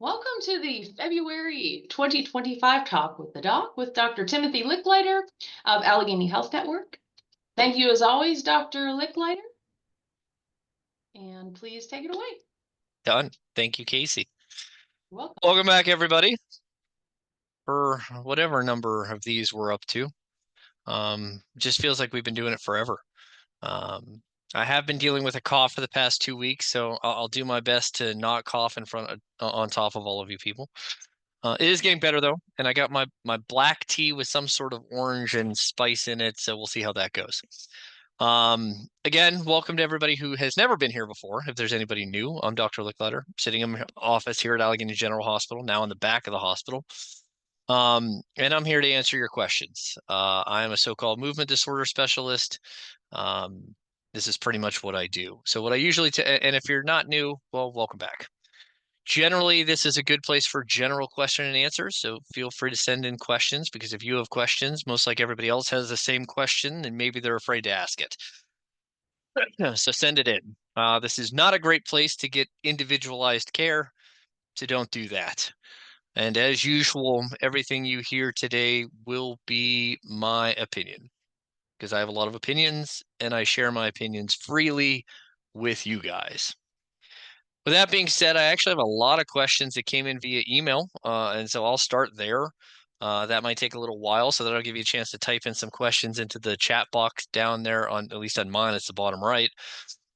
Welcome to the February 2025 Talk with the Doc with Dr. Timothy Licklider of Allegheny Health Network. Thank you as always, Dr. Licklider, and please take it away. Done. Thank you, Casey. Welcome. Welcome back, everybody, for whatever number of these we're up to. Just feels like we've been doing it forever. I have been dealing with a cough for the past 2 weeks, so I'll do my best to not cough in front of, on top of all of you people. It is getting better though, and I got my black tea with some sort of orange and spice in it, so we'll see how that goes. Again, welcome to everybody who has never been here before. If there's anybody new, I'm Dr. Licklider, sitting in my office here at Allegheny General Hospital, now in the back of the hospital. And I'm here to answer your questions. I am a so-called movement disorder specialist. This is pretty much what I do. So what I usually, and if you're not new, well, welcome back. Generally, this is a good place for general question and answers, so feel free to send in questions, because if you have questions, most like everybody else has the same question, and maybe they're afraid to ask it. So send it in. This is not a great place to get individualized care, so don't do that. And as usual, everything you hear today will be my opinion, because I have a lot of opinions, and I share my opinions freely with you guys. With that being said, I actually have a lot of questions that came in via email, and so I'll start there. That might take a little while, so that'll give you a chance to type in some questions into the chat box down there, at least on mine, it's the bottom right.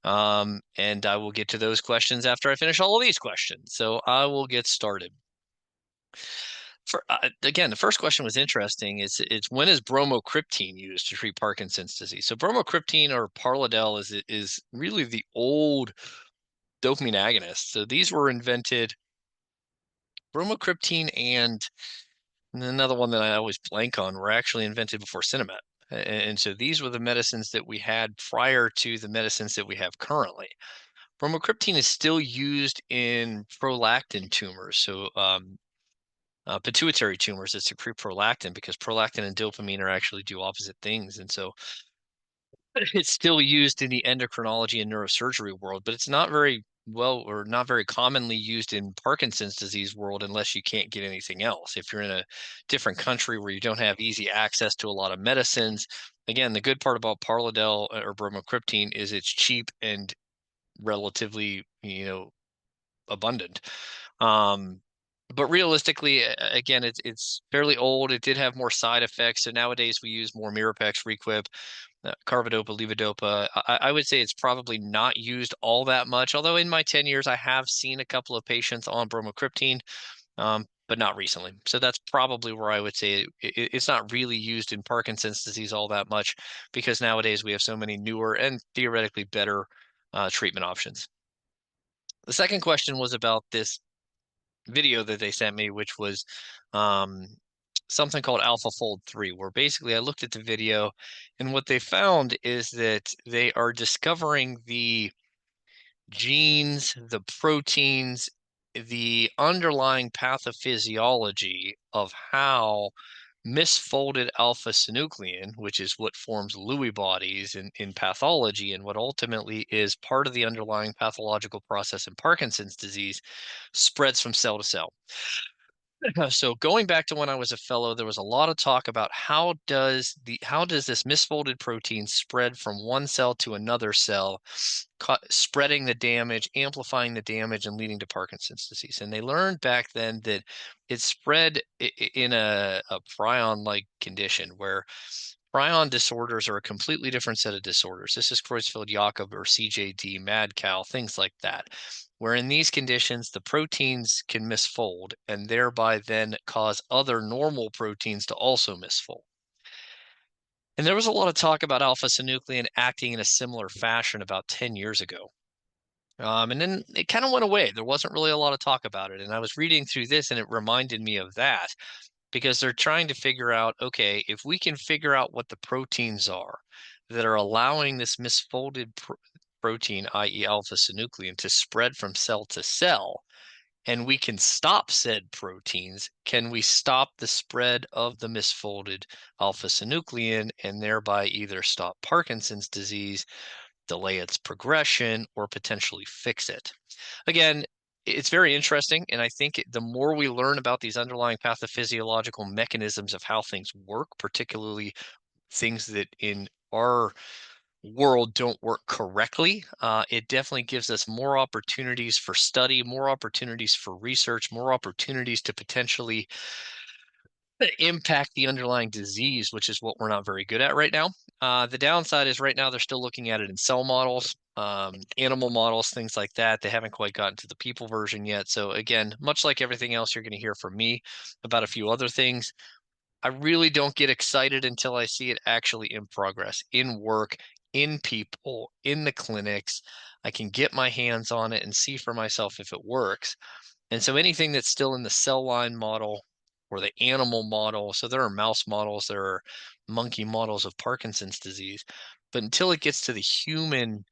And I will get to those questions after I finish all of these questions. So I will get started. Again, the first question was interesting. It's when is bromocriptine used to treat Parkinson's disease? So bromocriptine, or Parladel, is really the old dopamine agonists. So these were invented, bromocriptine and another one that I always blank on, were actually invented before Cinemet. And so these were the medicines that we had prior to the medicines that we have currently. Bromocriptine is still used in prolactin tumors. So pituitary tumors, it's secrete prolactin, because prolactin and dopamine are actually do opposite things. And so it's still used in the endocrinology and neurosurgery world, but it's not very well, or not very commonly used in Parkinson's disease world, unless you can't get anything else. If you're in a different country where you don't have easy access to a lot of medicines, again, the good part about Parladel or bromocriptine is it's cheap and relatively, abundant. But realistically, again, it's fairly old. It did have more side effects. So nowadays we use more Mirapex, Requip, Carbidopa, Levodopa. I would say it's probably not used all that much. Although in my 10 years, I have seen a couple of patients on bromocriptine, but not recently. So that's probably where I would say it's not really used in Parkinson's disease all that much, because nowadays we have so many newer and theoretically better treatment options. The second question was about this video that they sent me, which was something called AlphaFold 3, where basically I looked at the video, and what they found is that they are discovering the genes, the proteins, the underlying pathophysiology of how misfolded alpha-synuclein, which is what forms Lewy bodies in pathology, and what ultimately is part of the underlying pathological process in Parkinson's disease, spreads from cell to cell. So going back to when I was a fellow, there was a lot of talk about how does this misfolded protein spread from one cell to another cell, spreading the damage, amplifying the damage, and leading to Parkinson's disease. And they learned back then that it spread in a prion-like condition, where prion disorders are a completely different set of disorders. This is Creutzfeldt-Jakob or CJD, mad-cow, things like that, where in these conditions, the proteins can misfold and thereby then cause other normal proteins to also misfold. And there was a lot of talk about alpha-synuclein acting in a similar fashion about 10 years ago. And then it kind of went away. There wasn't really a lot of talk about it. And I was reading through this, and it reminded me of that, because they're trying to figure out, okay, if we can figure out what the proteins are that are allowing this misfolded protein, i.e. alpha-synuclein, to spread from cell to cell, and we can stop said proteins, can we stop the spread of the misfolded alpha-synuclein and thereby either stop Parkinson's disease, delay its progression, or potentially fix it? Again, it's very interesting. And I think the more we learn about these underlying pathophysiological mechanisms of how things work, particularly things that in our world don't work correctly, it definitely gives us more opportunities for study, more opportunities for research, more opportunities to potentially impact the underlying disease, which is what we're not very good at right now. The downside is right now they're still looking at it in cell models, animal models, things like that. They haven't quite gotten to the people version yet. So again, much like everything else you're going to hear from me about a few other things, I really don't get excited until I see it actually in progress, in work, in people, in the clinics. I can get my hands on it and see for myself if it works. And so anything that's still in the cell line model or the animal model, so there are mouse models, there are monkey models of Parkinson's disease, but until it gets to the human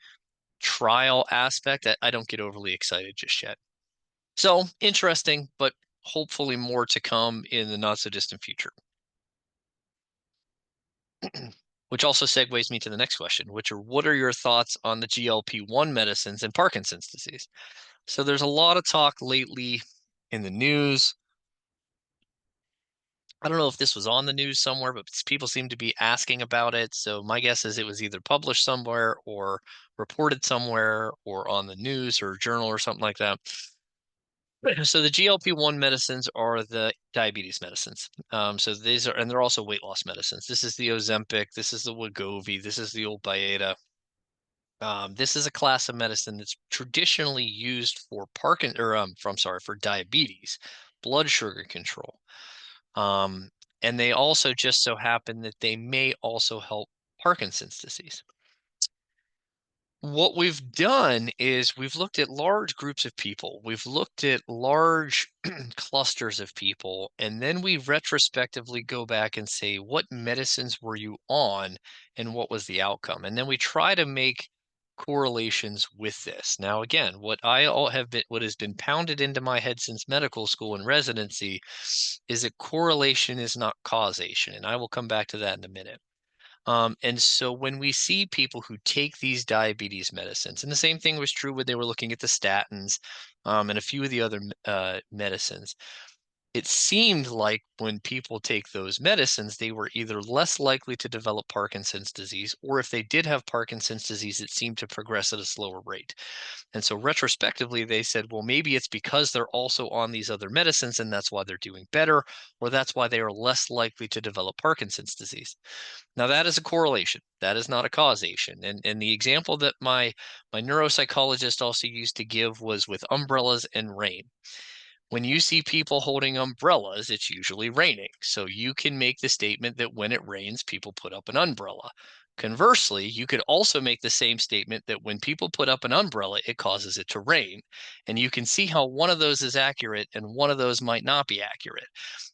trial aspect, I don't get overly excited just yet. So interesting, but hopefully more to come in the not so distant future. Which also segues me to the next question, which are what are your thoughts on the GLP-1 medicines and Parkinson's disease? So there's a lot of talk lately in the news. I don't know if this was on the news somewhere, but people seem to be asking about it. So my guess is it was either published somewhere or reported somewhere or on the news or journal or something like that. So the GLP-1 medicines are the diabetes medicines. So these are, and they're also weight loss medicines. This is the Ozempic, this is the Wegovy, this is the old Byetta. This is a class of medicine that's traditionally used for for diabetes, blood sugar control. Um, and they also just so happen that they may also help Parkinson's disease. What we've done is we've looked at large groups of people. We've looked at large clusters of people, and then we retrospectively go back and say, what medicines were you on and what was the outcome? And then we try to make correlations with this. Now, again, what has been pounded into my head since medical school and residency is that correlation is not causation, and I will come back to that in a minute. And so when we see people who take these diabetes medicines, and the same thing was true when they were looking at the statins and a few of the other medicines, it seemed like when people take those medicines, they were either less likely to develop Parkinson's disease, or if they did have Parkinson's disease, it seemed to progress at a slower rate. And so retrospectively, they said, well, maybe it's because they're also on these other medicines, and that's why they're doing better, or that's why they are less likely to develop Parkinson's disease. Now that is a correlation. That is not a causation. And the example that my neuropsychologist also used to give was with umbrellas and rain. When you see people holding umbrellas, it's usually raining. So you can make the statement that when it rains, people put up an umbrella. Conversely, you could also make the same statement that when people put up an umbrella, it causes it to rain. And you can see how one of those is accurate and one of those might not be accurate.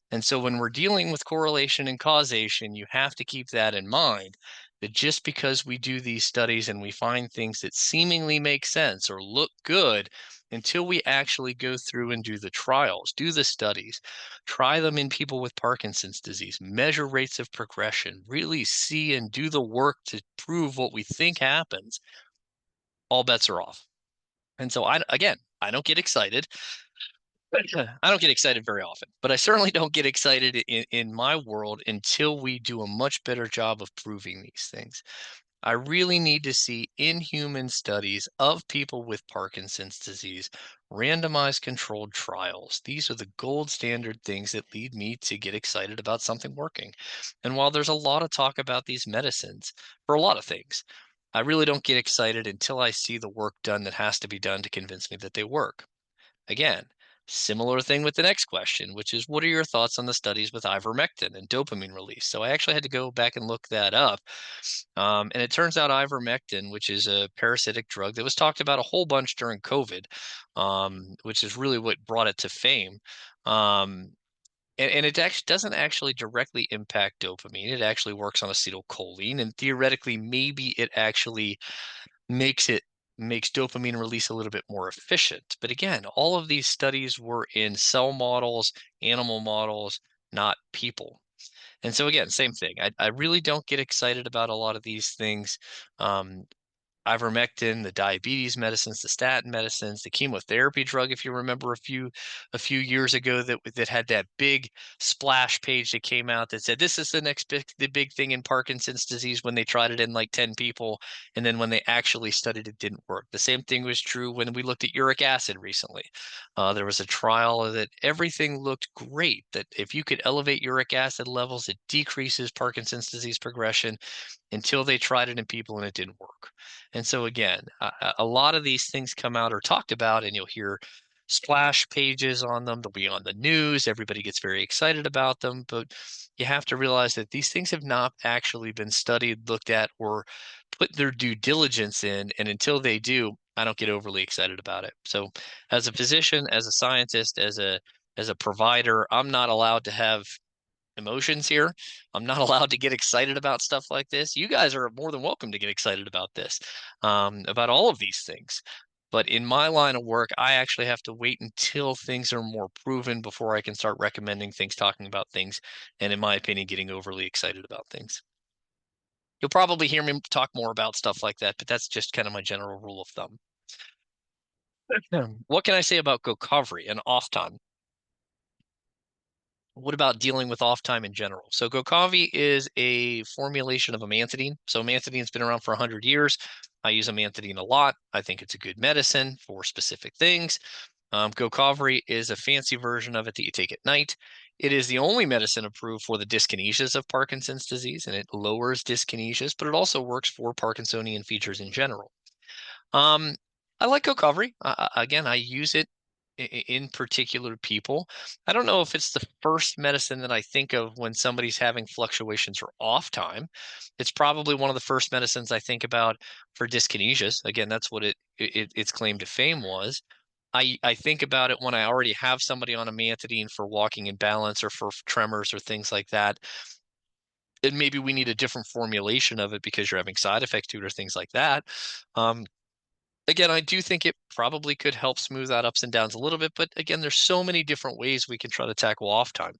And so when we're dealing with correlation and causation, you have to keep that in mind, that just because we do these studies and we find things that seemingly make sense or look good, until we actually go through and do the trials, do the studies, try them in people with Parkinson's disease, measure rates of progression, really see and do the work to prove what we think happens, all bets are off. And so I don't get excited. I don't get excited very often, but I certainly don't get excited in my world until we do a much better job of proving these things. I really need to see in human studies of people with Parkinson's disease, randomized controlled trials. These are the gold standard things that lead me to get excited about something working. And while there's a lot of talk about these medicines for a lot of things, I really don't get excited until I see the work done that has to be done to convince me that they work. Again, similar thing with the next question, which is what are your thoughts on the studies with ivermectin and dopamine release? So I actually had to go back and look that up. And it turns out ivermectin, which is a parasitic drug that was talked about a whole bunch during COVID, which is really what brought it to fame. And it actually doesn't actually directly impact dopamine. It actually works on acetylcholine, and theoretically, maybe it actually makes dopamine release a little bit more efficient. But again, all of these studies were in cell models, animal models, not people. And so again, same thing. I really don't get excited about a lot of these things. Um, ivermectin, the diabetes medicines, the statin medicines, the chemotherapy drug, if you remember a few years ago that had that big splash page that came out that said this is the big thing in Parkinson's disease when they tried it in like 10 people, and then when they actually studied it didn't work. The same thing was true when we looked at uric acid recently. There was a trial that everything looked great, that if you could elevate uric acid levels, it decreases Parkinson's disease progression, until they tried it in people and it didn't work. And so again, a lot of these things come out or talked about, and you'll hear splash pages on them. They'll be on the news. Everybody gets very excited about them, but you have to realize that these things have not actually been studied, looked at, or put their due diligence in. And until they do, I don't get overly excited about it. So as a physician, as a scientist, as a provider, I'm not allowed to have emotions here. I'm not allowed to get excited about stuff like this. You guys are more than welcome to get excited about this, about all of these things. But in my line of work, I actually have to wait until things are more proven before I can start recommending things, talking about things, and in my opinion, getting overly excited about things. You'll probably hear me talk more about stuff like that, but that's just kind of my general rule of thumb. What can I say about GoCovery and off time? What about dealing with off time in general? So Gocavi is a formulation of amantadine. So amantidine's been around for 100 years. I use amantadine a lot. I think it's a good medicine for specific things. Gocovri is a fancy version of it that you take at night. It is the only medicine approved for the dyskinesias of Parkinson's disease, and it lowers dyskinesias, but it also works for Parkinsonian features in general. Um, I like Gocovri. Again, I use it in particular people. I don't know if it's the first medicine that I think of when somebody's having fluctuations or off time. It's probably one of the first medicines I think about for dyskinesias. Again, that's what its claim to fame was. I think about it when I already have somebody on amantadine for walking in balance or for tremors or things like that. And maybe we need a different formulation of it because you're having side effects to it or things like that. Again, I do think it probably could help smooth out ups and downs a little bit, but again, there's so many different ways we can try to tackle off time.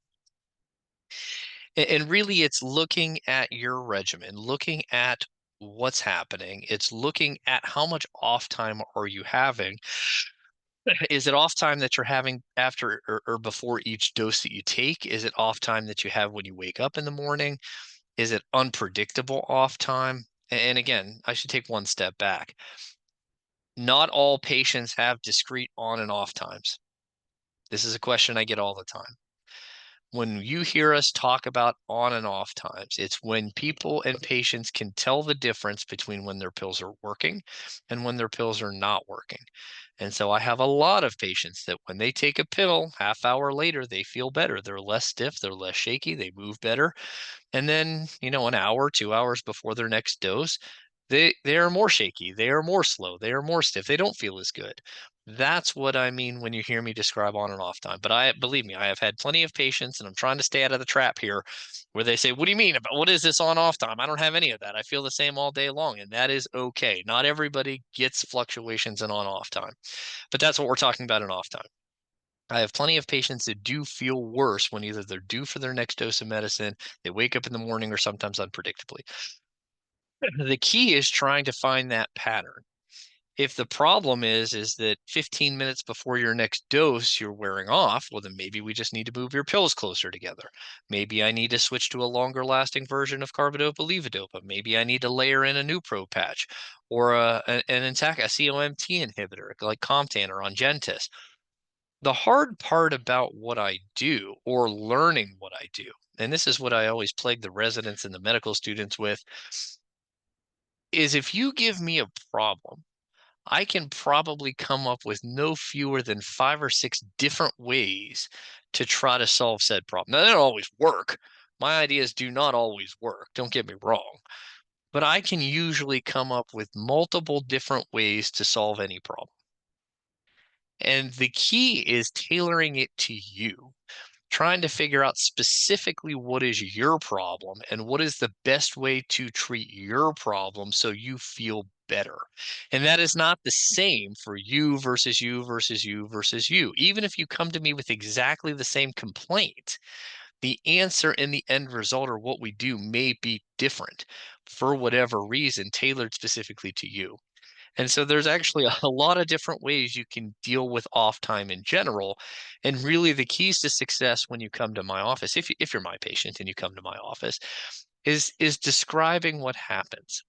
And really, it's looking at your regimen, looking at what's happening. It's looking at how much off time are you having. Is it off time that you're having after or before each dose that you take? Is it off time that you have when you wake up in the morning? Is it unpredictable off time? And again, I should take one step back. Not all patients have discrete on and off times. This is a question I get all the time. When you hear us talk about on and off times, it's when people and patients can tell the difference between when their pills are working and when their pills are not working. And so I have a lot of patients that when they take a pill, half hour later, they feel better. They're less stiff, they're less shaky, they move better. And then, an hour, 2 hours before their next dose, they are more shaky, they are more slow, they are more stiff, they don't feel as good. That's what I mean when you hear me describe on and off time. But believe me, I have had plenty of patients, and I'm trying to stay out of the trap here, where they say, "What do you mean about what is this on off time? I don't have any of that. I feel the same all day long," and that is okay. Not everybody gets fluctuations in on off time, but that's what we're talking about in off time. I have plenty of patients that do feel worse when either they're due for their next dose of medicine, they wake up in the morning, or sometimes unpredictably. The key is trying to find that pattern. If the problem is that 15 minutes before your next dose you're wearing off, well then maybe we just need to move your pills closer together. Maybe I need to switch to a longer lasting version of carbidopa levodopa. Maybe I need to layer in a Nupro patch or an a COMT inhibitor like Comtan or Ongentys. The hard part about what I do or learning what I do, and this is what I always plague the residents and the medical students with, is if you give me a problem, I can probably come up with no fewer than 5 or 6 different ways to try to solve said problem. Now, they don't always work. My ideas do not always work. Don't get me wrong. But I can usually come up with multiple different ways to solve any problem. And the key is tailoring it to you, trying to figure out specifically what is your problem and what is the best way to treat your problem so you feel better. And that is not the same for you versus you versus you versus you. Even if you come to me with exactly the same complaint, the answer and the end result or what we do may be different for whatever reason, tailored specifically to you. And so there's actually a lot of different ways you can deal with off time in general. And really the keys to success when you come to my office, if you're my patient and you come to my office, is describing what happens.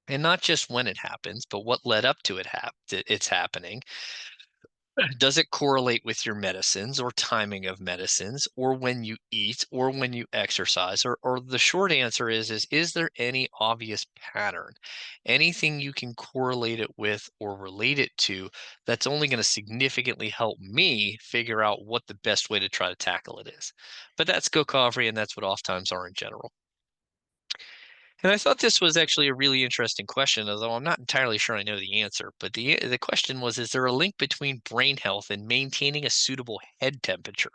And not just when it happens, but what led up to it's happening. Does it correlate with your medicines or timing of medicines or when you eat or when you exercise? Or the short answer is there any obvious pattern? Anything you can correlate it with or relate it to that's only going to significantly help me figure out what the best way to try to tackle it is. But that's Gokavri, and that's what off times are in general. And I thought this was actually a really interesting question, although I'm not entirely sure I know the answer. But the question was, is there a link between brain health and maintaining a suitable head temperature?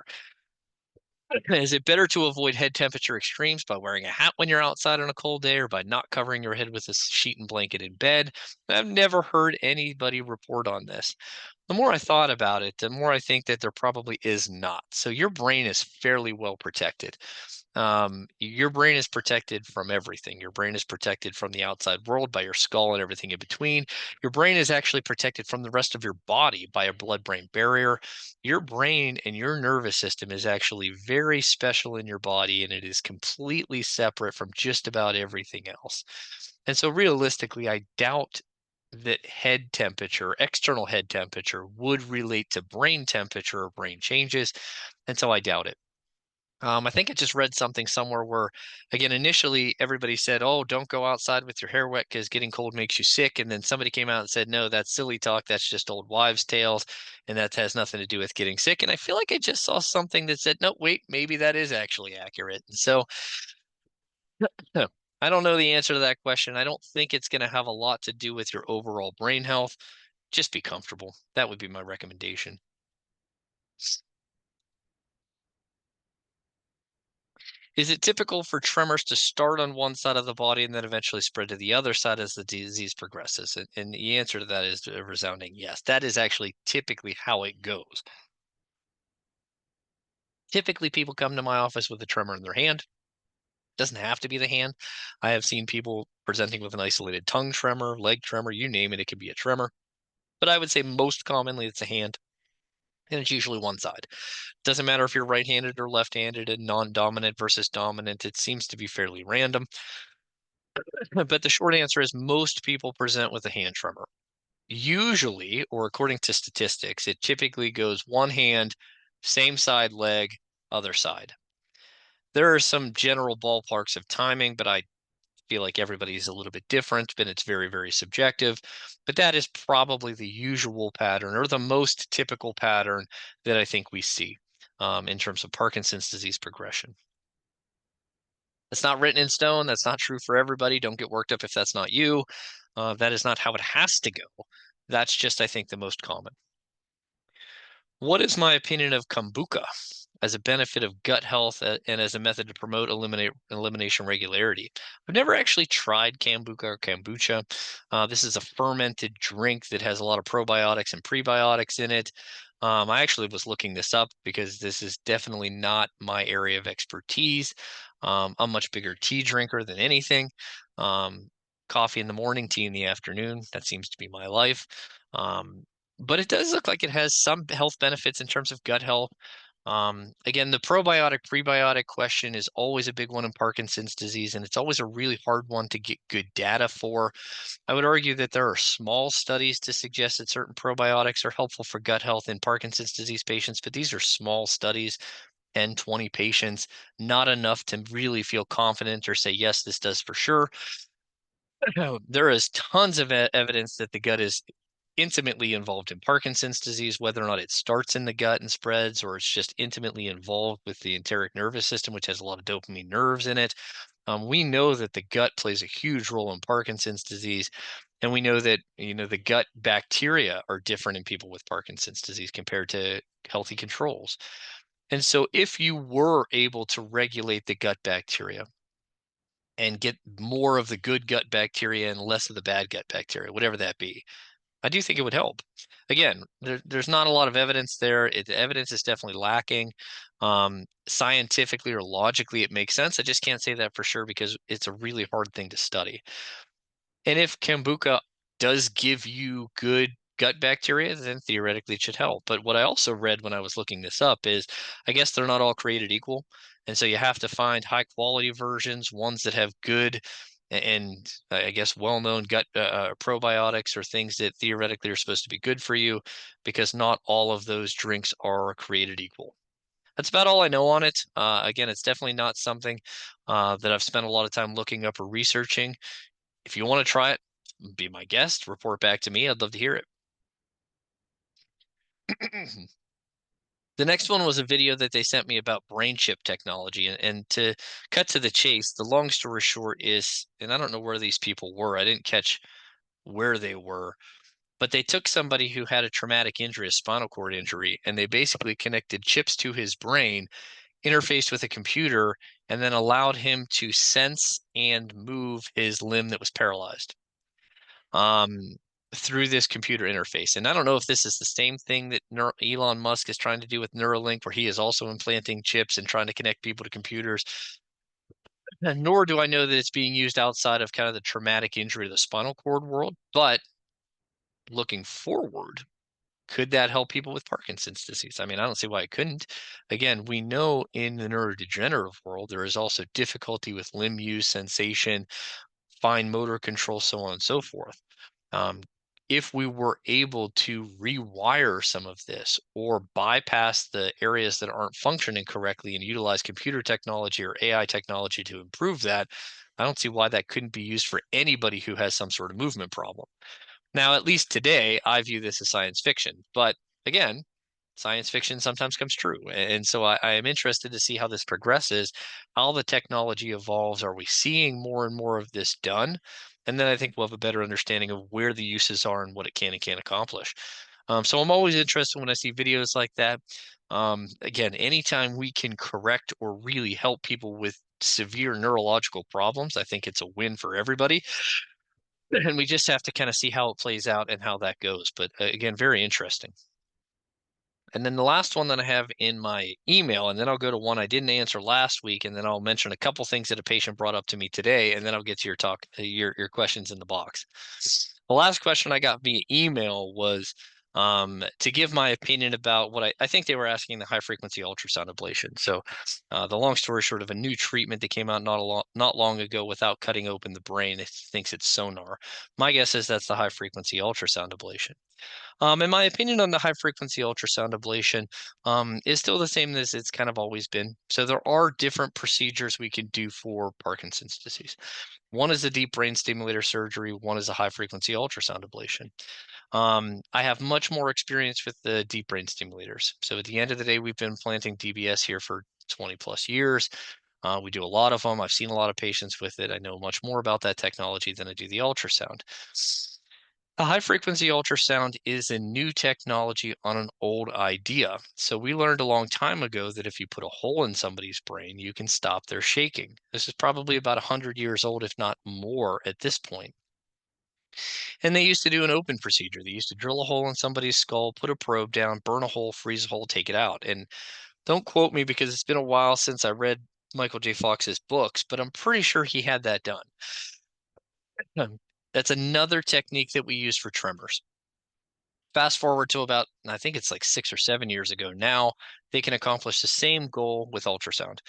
Is it better to avoid head temperature extremes by wearing a hat when you're outside on a cold day or by not covering your head with a sheet and blanket in bed? I've never heard anybody report on this. The more I thought about it, the more I think that there probably is not. So your brain is fairly well protected. Your brain is protected from everything. Your brain is protected from the outside world by your skull and everything in between. Your brain is actually protected from the rest of your body by a blood-brain barrier. Your brain and your nervous system is actually very special in your body, and it is completely separate from just about everything else. And so realistically, I doubt that head temperature, external head temperature, would relate to brain temperature or brain changes. And so I doubt it. I think I just read something somewhere where, again, initially everybody said, "Oh, don't go outside with your hair wet because getting cold makes you sick." And then somebody came out and said, "No, that's silly talk. That's just old wives' tales, and that has nothing to do with getting sick." And I feel like I just saw something that said, "No, wait, maybe that is actually accurate." And so, huh, I don't know the answer to that question. I don't think it's going to have a lot to do with your overall brain health. Just be comfortable. That would be my recommendation. Is it typical for tremors to start on one side of the body and then eventually spread to the other side as the disease progresses? And the answer to that is a resounding yes. That is actually typically how it goes. Typically, people come to my office with a tremor in their hand. Doesn't have to be the hand. I have seen people presenting with an isolated tongue tremor, leg tremor, you name it, it could be a tremor. But I would say most commonly it's a hand, and it's usually one side. Doesn't matter if you're right-handed or left-handed and non-dominant versus dominant. It seems to be fairly random. But the short answer is most people present with a hand tremor. Usually, or according to statistics, it typically goes one hand, same side leg, other side. There are some general ballparks of timing, but I feel like everybody's a little bit different, but it's very, very subjective. But that is probably the usual pattern or the most typical pattern that I think we see in terms of Parkinson's disease progression. It's not written in stone. That's not true for everybody. Don't get worked up if that's not you. That is not how it has to go. That's just, I think, the most common. What is my opinion of kombucha as a benefit of gut health and as a method to promote elimination regularity? I've never actually tried kombucha or kombucha. This is a fermented drink that has a lot of probiotics and prebiotics in it. I actually was looking this up because this is definitely not my area of expertise. I'm a much bigger tea drinker than anything. Um, Coffee in the morning, tea in the afternoon. That seems to be my life. Um, but it does look like it has some health benefits in terms of gut health. Again, the probiotic prebiotic question is always a big one in Parkinson's disease, and it's always a really hard one to get good data for. I would argue that there are small studies to suggest that certain probiotics are helpful for gut health in Parkinson's disease patients, but these are small studies, 10, 20 patients, not enough to really feel confident or say, yes, this does for sure. There is tons of evidence that the gut is intimately involved in Parkinson's disease, whether or not it starts in the gut and spreads, or it's just intimately involved with the enteric nervous system, which has a lot of dopamine nerves in it. We know that the gut plays a huge role in Parkinson's disease, and we know that the gut bacteria are different in people with Parkinson's disease compared to healthy controls. And so, if you were able to regulate the gut bacteria and get more of the good gut bacteria and less of the bad gut bacteria, whatever that be, I do think it would help. Again, there's not a lot of evidence there. The evidence is definitely lacking. Scientifically or logically, it makes sense. I just can't say that for sure because it's a really hard thing to study. And if kombucha does give you good gut bacteria, then theoretically it should help. But what I also read when I was looking this up is I guess they're not all created equal. And so you have to find high quality versions, ones that have good and I guess well-known gut probiotics or things that theoretically are supposed to be good for you, because not all of those drinks are created equal. That's about all I know on it. Again, it's definitely not something that I've spent a lot of time looking up or researching. If you want to try it, be my guest, report back to me. I'd love to hear it. The next one was a video that they sent me about brain chip technology. And to cut to the chase, the long story short is, and I don't know where these people were, I didn't catch where they were, but they took somebody who had a traumatic injury, a spinal cord injury, and they basically connected chips to his brain, interfaced with a computer, and then allowed him to sense and move his limb that was paralyzed um, through this computer interface. And I don't know if this is the same thing that Elon Musk is trying to do with Neuralink, where he is also implanting chips and trying to connect people to computers. And nor do I know that it's being used outside of kind of the traumatic injury of the spinal cord world. But looking forward, could that help people with Parkinson's disease? I mean, I don't see why it couldn't. Again, we know in the neurodegenerative world, there is also difficulty with limb use, sensation, fine motor control, so on and so forth. Um, if we were able to rewire some of this or bypass the areas that aren't functioning correctly and utilize computer technology or AI technology to improve that, I don't see why that couldn't be used for anybody who has some sort of movement problem. Now, at least today, I view this as science fiction. But again, science fiction sometimes comes true. And so I am interested to see how this progresses, how the technology evolves. Are we seeing more and more of this done? And then I think we'll have a better understanding of where the uses are and what it can and can't accomplish. So I'm always interested when I see videos like that. Again, anytime we can correct or really help people with severe neurological problems, I think it's a win for everybody. And we just have to kind of see how it plays out and how that goes. But again, very interesting. And then the last one that I have in my email, and then I'll go to one I didn't answer last week, and then I'll mention a couple things that a patient brought up to me today, and then I'll get to your talk, your questions in the box. The last question I got via email was to give my opinion about what I think they were asking the high frequency ultrasound ablation. So the long story short, of a new treatment that came out not long ago without cutting open the brain. It thinks it's sonar. My guess is that's the high frequency ultrasound ablation. In my opinion on the high frequency ultrasound ablation is still the same as it's kind of always been. So there are different procedures we can do for Parkinson's disease. One is a deep brain stimulator surgery. One is a high frequency ultrasound ablation. I have much more experience with the deep brain stimulators. So at the end of the day, we've been implanting DBS here for 20 plus years. We do a lot of them. I've seen a lot of patients with it. I know much more about that technology than I do the ultrasound. A high frequency ultrasound is a new technology on an old idea. So we learned a long time ago that if you put a hole in somebody's brain, you can stop their shaking. This is probably about 100 years old, if not more at this point. And they used to do an open procedure. They used to drill a hole in somebody's skull, put a probe down, burn a hole, freeze a hole, take it out. And don't quote me because it's been a while since I read Michael J. Fox's books, but I'm pretty sure he had that done. That's another technique that we use for tremors. Fast forward to about, I think it's like 6 or 7 years ago now, they can accomplish the same goal with ultrasound.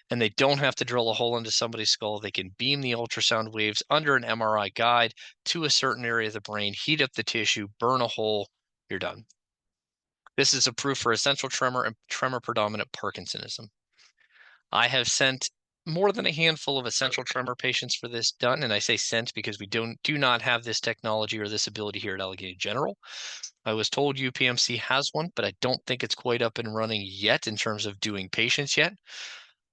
And they don't have to drill a hole into somebody's skull. They can beam the ultrasound waves under an MRI guide to a certain area of the brain, heat up the tissue, burn a hole, you're done. This is approved for essential tremor and tremor predominant Parkinsonism. I have sent more than a handful of essential tremor patients for this done. And I say sent because we do not have this technology or this ability here at Allegheny General. I was told UPMC has one, but I don't think it's quite up and running yet in terms of doing patients yet.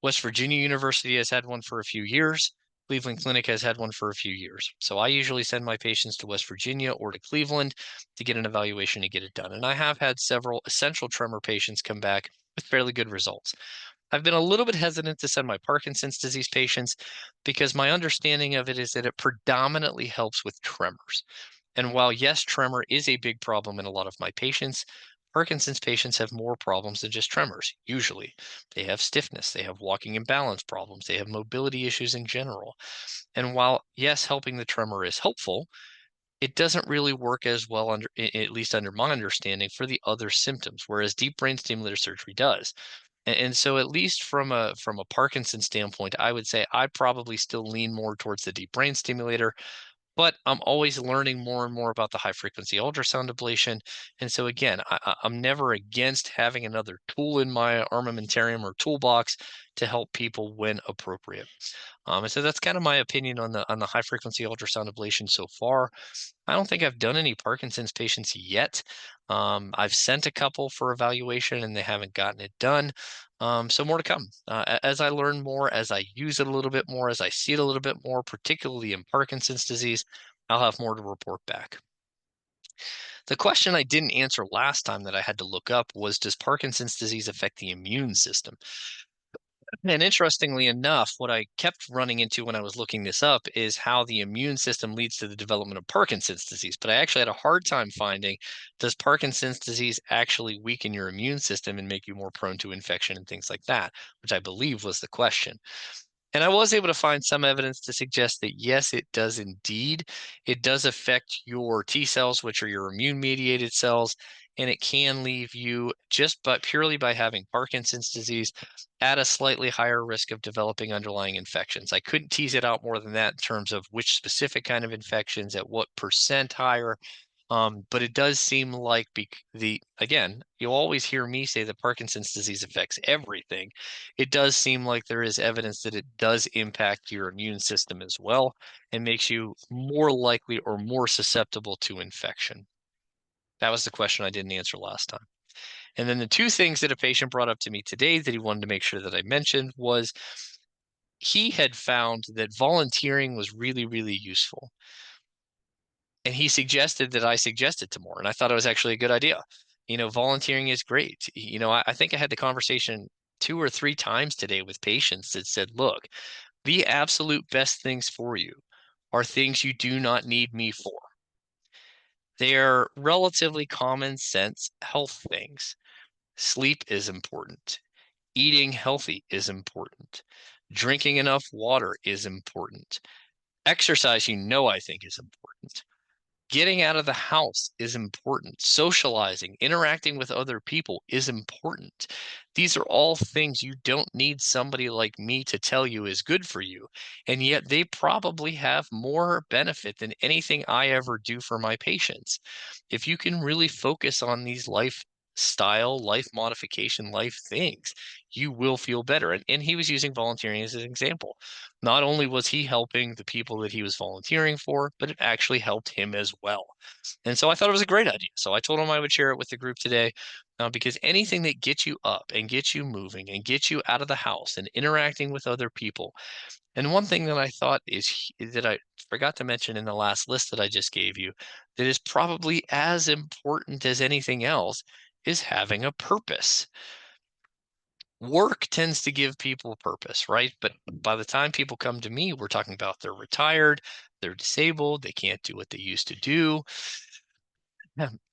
West Virginia University has had one for a few years. Cleveland Clinic has had one for a few years. So I usually send my patients to West Virginia or to Cleveland to get an evaluation and get it done. And I have had several essential tremor patients come back with fairly good results. I've been a little bit hesitant to send my Parkinson's disease patients because my understanding of it is that it predominantly helps with tremors. And while, yes, tremor is a big problem in a lot of my patients, Parkinson's patients have more problems than just tremors, usually. They have stiffness, they have walking and balance problems, they have mobility issues in general. And while, yes, helping the tremor is helpful, it doesn't really work as well at least under my understanding, for the other symptoms, whereas deep brain stimulator surgery does. And so at least from a Parkinson standpoint, I would say I probably still lean more towards the deep brain stimulator, but I'm always learning more and more about the high frequency ultrasound ablation. And so again, I'm never against having another tool in my armamentarium or toolbox to help people when appropriate. And so that's kind of my opinion on the high frequency ultrasound ablation so far. I don't think I've done any Parkinson's patients yet. I've sent a couple for evaluation and they haven't gotten it done. So more to come. As I learn more, as I use it a little bit more, as I see it a little bit more, particularly in Parkinson's disease, I'll have more to report back. The question I didn't answer last time that I had to look up was, does Parkinson's disease affect the immune system? And interestingly enough, what I kept running into when I was looking this up is how the immune system leads to the development of Parkinson's disease. But I actually had a hard time finding, does Parkinson's disease actually weaken your immune system and make you more prone to infection and things like that, which I believe was the question. And I was able to find some evidence to suggest that yes, it does indeed. It does affect your T cells, which are your immune mediated cells, and it can leave you just but purely by having Parkinson's disease at a slightly higher risk of developing underlying infections. I couldn't tease it out more than that in terms of which specific kind of infections, at what percent higher, but it does seem like again, you'll always hear me say that Parkinson's disease affects everything. It does seem like there is evidence that it does impact your immune system as well and makes you more likely or more susceptible to infection. That was the question I didn't answer last time. And then the two things that a patient brought up to me today that he wanted to make sure that I mentioned was he had found that volunteering was really, really useful. And he suggested that I suggest it to more. And I thought it was actually a good idea. Volunteering is great. I think I had the conversation 2 or 3 times today with patients that said, look, the absolute best things for you are things you do not need me for. They're relatively common sense health things. Sleep is important. Eating healthy is important. Drinking enough water is important. Exercise, I think is important. Getting out of the house is important. Socializing, interacting with other people is important. These are all things you don't need somebody like me to tell you is good for you. And yet they probably have more benefit than anything I ever do for my patients. If you can really focus on these lifestyle, life modification, life things, you will feel better. And he was using volunteering as an example. Not only was he helping the people that he was volunteering for, but it actually helped him as well. And so I thought it was a great idea. So I told him I would share it with the group today, because anything that gets you up and gets you moving and gets you out of the house and interacting with other people. And one thing that I thought that I forgot to mention in the last list that I just gave you, that is probably as important as anything else, is having a purpose. Work tends to give people purpose, right? But by the time people come to me, we're talking about they're retired, they're disabled, they can't do what they used to do.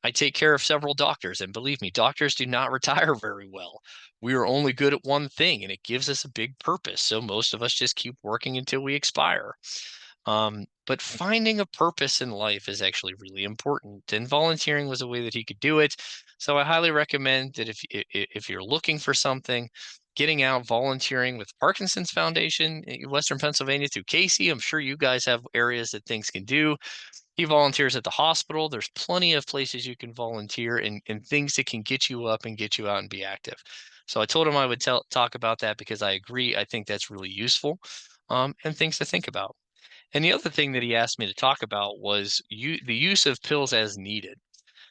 I take care of several doctors, and believe me, doctors do not retire very well. We are only good at one thing, and it gives us a big purpose. So most of us just keep working until we expire. But finding a purpose in life is actually really important, and volunteering was a way that he could do it. So I highly recommend that if you're looking for something, getting out volunteering with Parkinson's Foundation in Western Pennsylvania through Casey. I'm sure you guys have areas that things can do. He volunteers at the hospital. There's plenty of places you can volunteer and things that can get you up and get you out and be active. So I told him I would talk about that because I agree. I think that's really useful, and things to think about. And the other thing that he asked me to talk about was the use of pills as needed.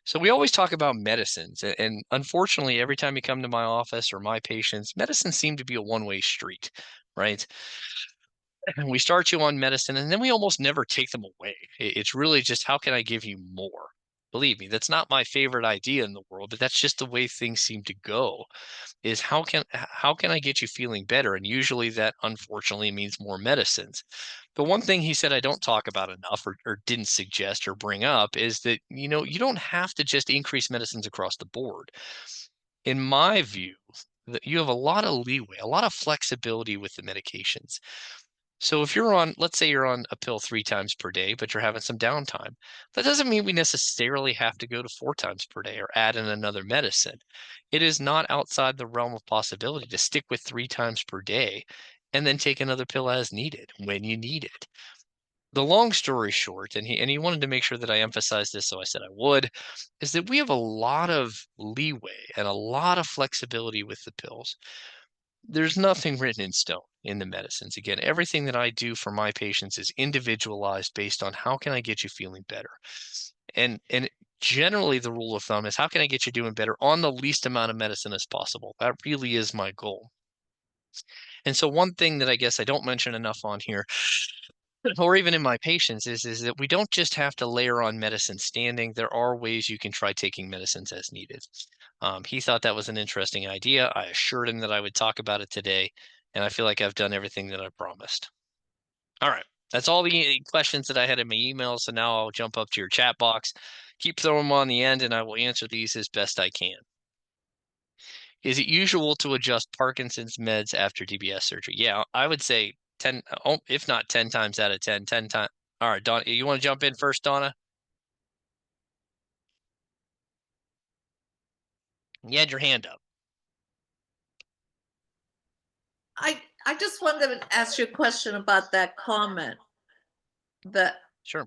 So we always talk about medicines, and unfortunately, every time you come to my office or my patients, medicines seem to be a one-way street, right? And we start you on medicine, and then we almost never take them away. It's really just, how can I give you more? Believe me, that's not my favorite idea in the world, but that's just the way things seem to go. Is how can I get you feeling better? And usually that unfortunately means more medicines. The one thing he said I don't talk about enough, or didn't suggest or bring up, is that you don't have to just increase medicines across the board. In my view, that you have a lot of leeway, a lot of flexibility with the medications. So if you're on, let's say you're on a pill 3 times per day, but you're having some downtime, that doesn't mean we necessarily have to go to 4 times per day or add in another medicine. It is not outside the realm of possibility to stick with 3 times per day and then take another pill as needed when you need it. The long story short, and he wanted to make sure that I emphasize this, so I said I would, is that we have a lot of leeway and a lot of flexibility with the pills. There's nothing written in stone in the medicines. Again, everything that I do for my patients is individualized based on how can I get you feeling better. And generally the rule of thumb is how can I get you doing better on the least amount of medicine as possible. That really is my goal. And so one thing that I guess I don't mention enough on here or even in my patients is that we don't just have to layer on medicine standing. There are ways you can try taking medicines as needed. He thought that was an interesting idea. I assured him that I would talk about it today, and I feel like I've done everything that I promised. All right. That's all the questions that I had in my email. So now I'll jump up to your chat box, keep throwing them on the end, and I will answer these as best I can. Is it usual to adjust Parkinson's meds after DBS surgery? Yeah, I would say 10, if not 10 times out of 10, 10 times. All right, Donna, you want to jump in first, Donna? You had your hand up. I just wanted to ask you a question about that comment that Sure.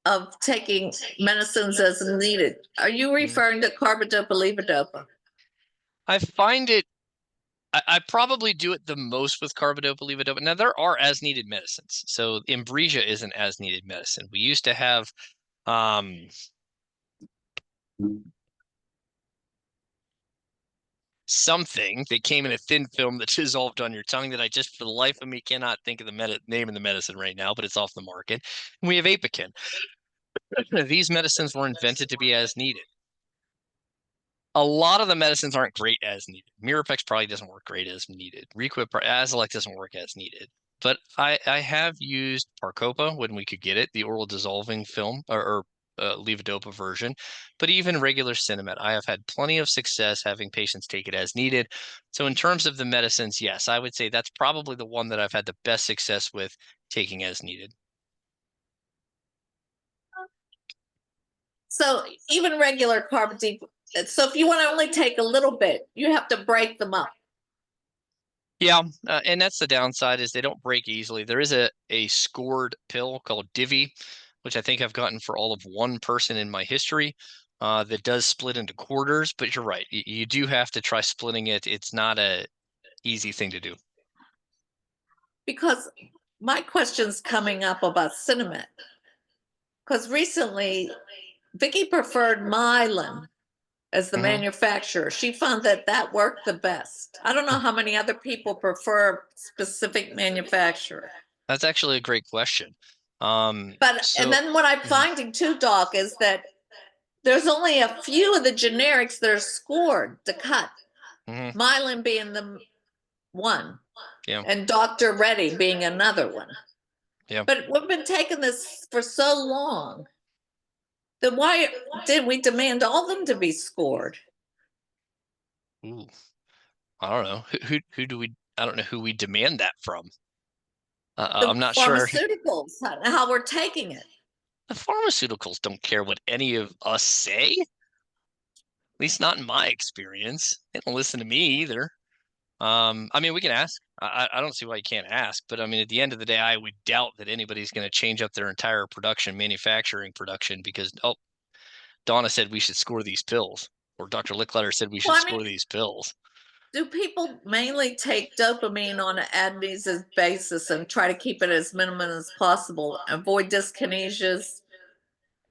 of taking medicines as needed. Are you referring to carbidopa levodopa? I find it, I probably do it the most with carbidopa levodopa. Now, there are as needed medicines. So Imbresia isn't as needed medicine. We used to have something that came in a thin film that dissolved on your tongue that I just for the life of me cannot think of the name of the medicine right now, but it's off the market. And we have Apoquin. These medicines were invented to be as needed. A lot of the medicines aren't great as needed. Mirapex probably doesn't work great as needed. Requip Azilect doesn't work as needed. But I have used Parcopa when we could get it, the oral dissolving film or levodopa version, but even regular Cinemet. I have had plenty of success having patients take it as needed. So in terms of the medicines, yes, I would say that's probably the one that I've had the best success with taking as needed. So even regular carbidopa. So if you want to only take a little bit, you have to break them up. Yeah, and that's the downside is they don't break easily. There is a scored pill called Divi, which I think I've gotten for all of one person in my history, that does split into quarters. But you're right, you do have to try splitting it. It's not a easy thing to do. Because my question's coming up about Cinemet. Because recently, Vicky preferred Mylan as the manufacturer. She found that that worked the best. I don't know how many other people prefer specific manufacturer. That's actually a great question. And then what I'm finding too, Doc, is that there's only a few of the generics that are scored to cut. Mylan being the one, and Dr. Reddy being another one. Yeah. But we've been taking this for so long. Then why did we demand all of them to be scored? Ooh, I don't know. Who do we? I don't know who we demand that from. I'm not sure. Pharmaceuticals, how we're taking it. The pharmaceuticals don't care what any of us say. At least not in my experience. They don't listen to me either. I mean, we can ask. I don't see why you can't ask, but I mean, at the end of the day, I would doubt that anybody's going to change up their entire manufacturing production because, oh, Donna said we should score these pills, or Dr. Leichliter said we should score these pills. Do people mainly take dopamine on an as-needed basis and try to keep it as minimum as possible, avoid dyskinesias,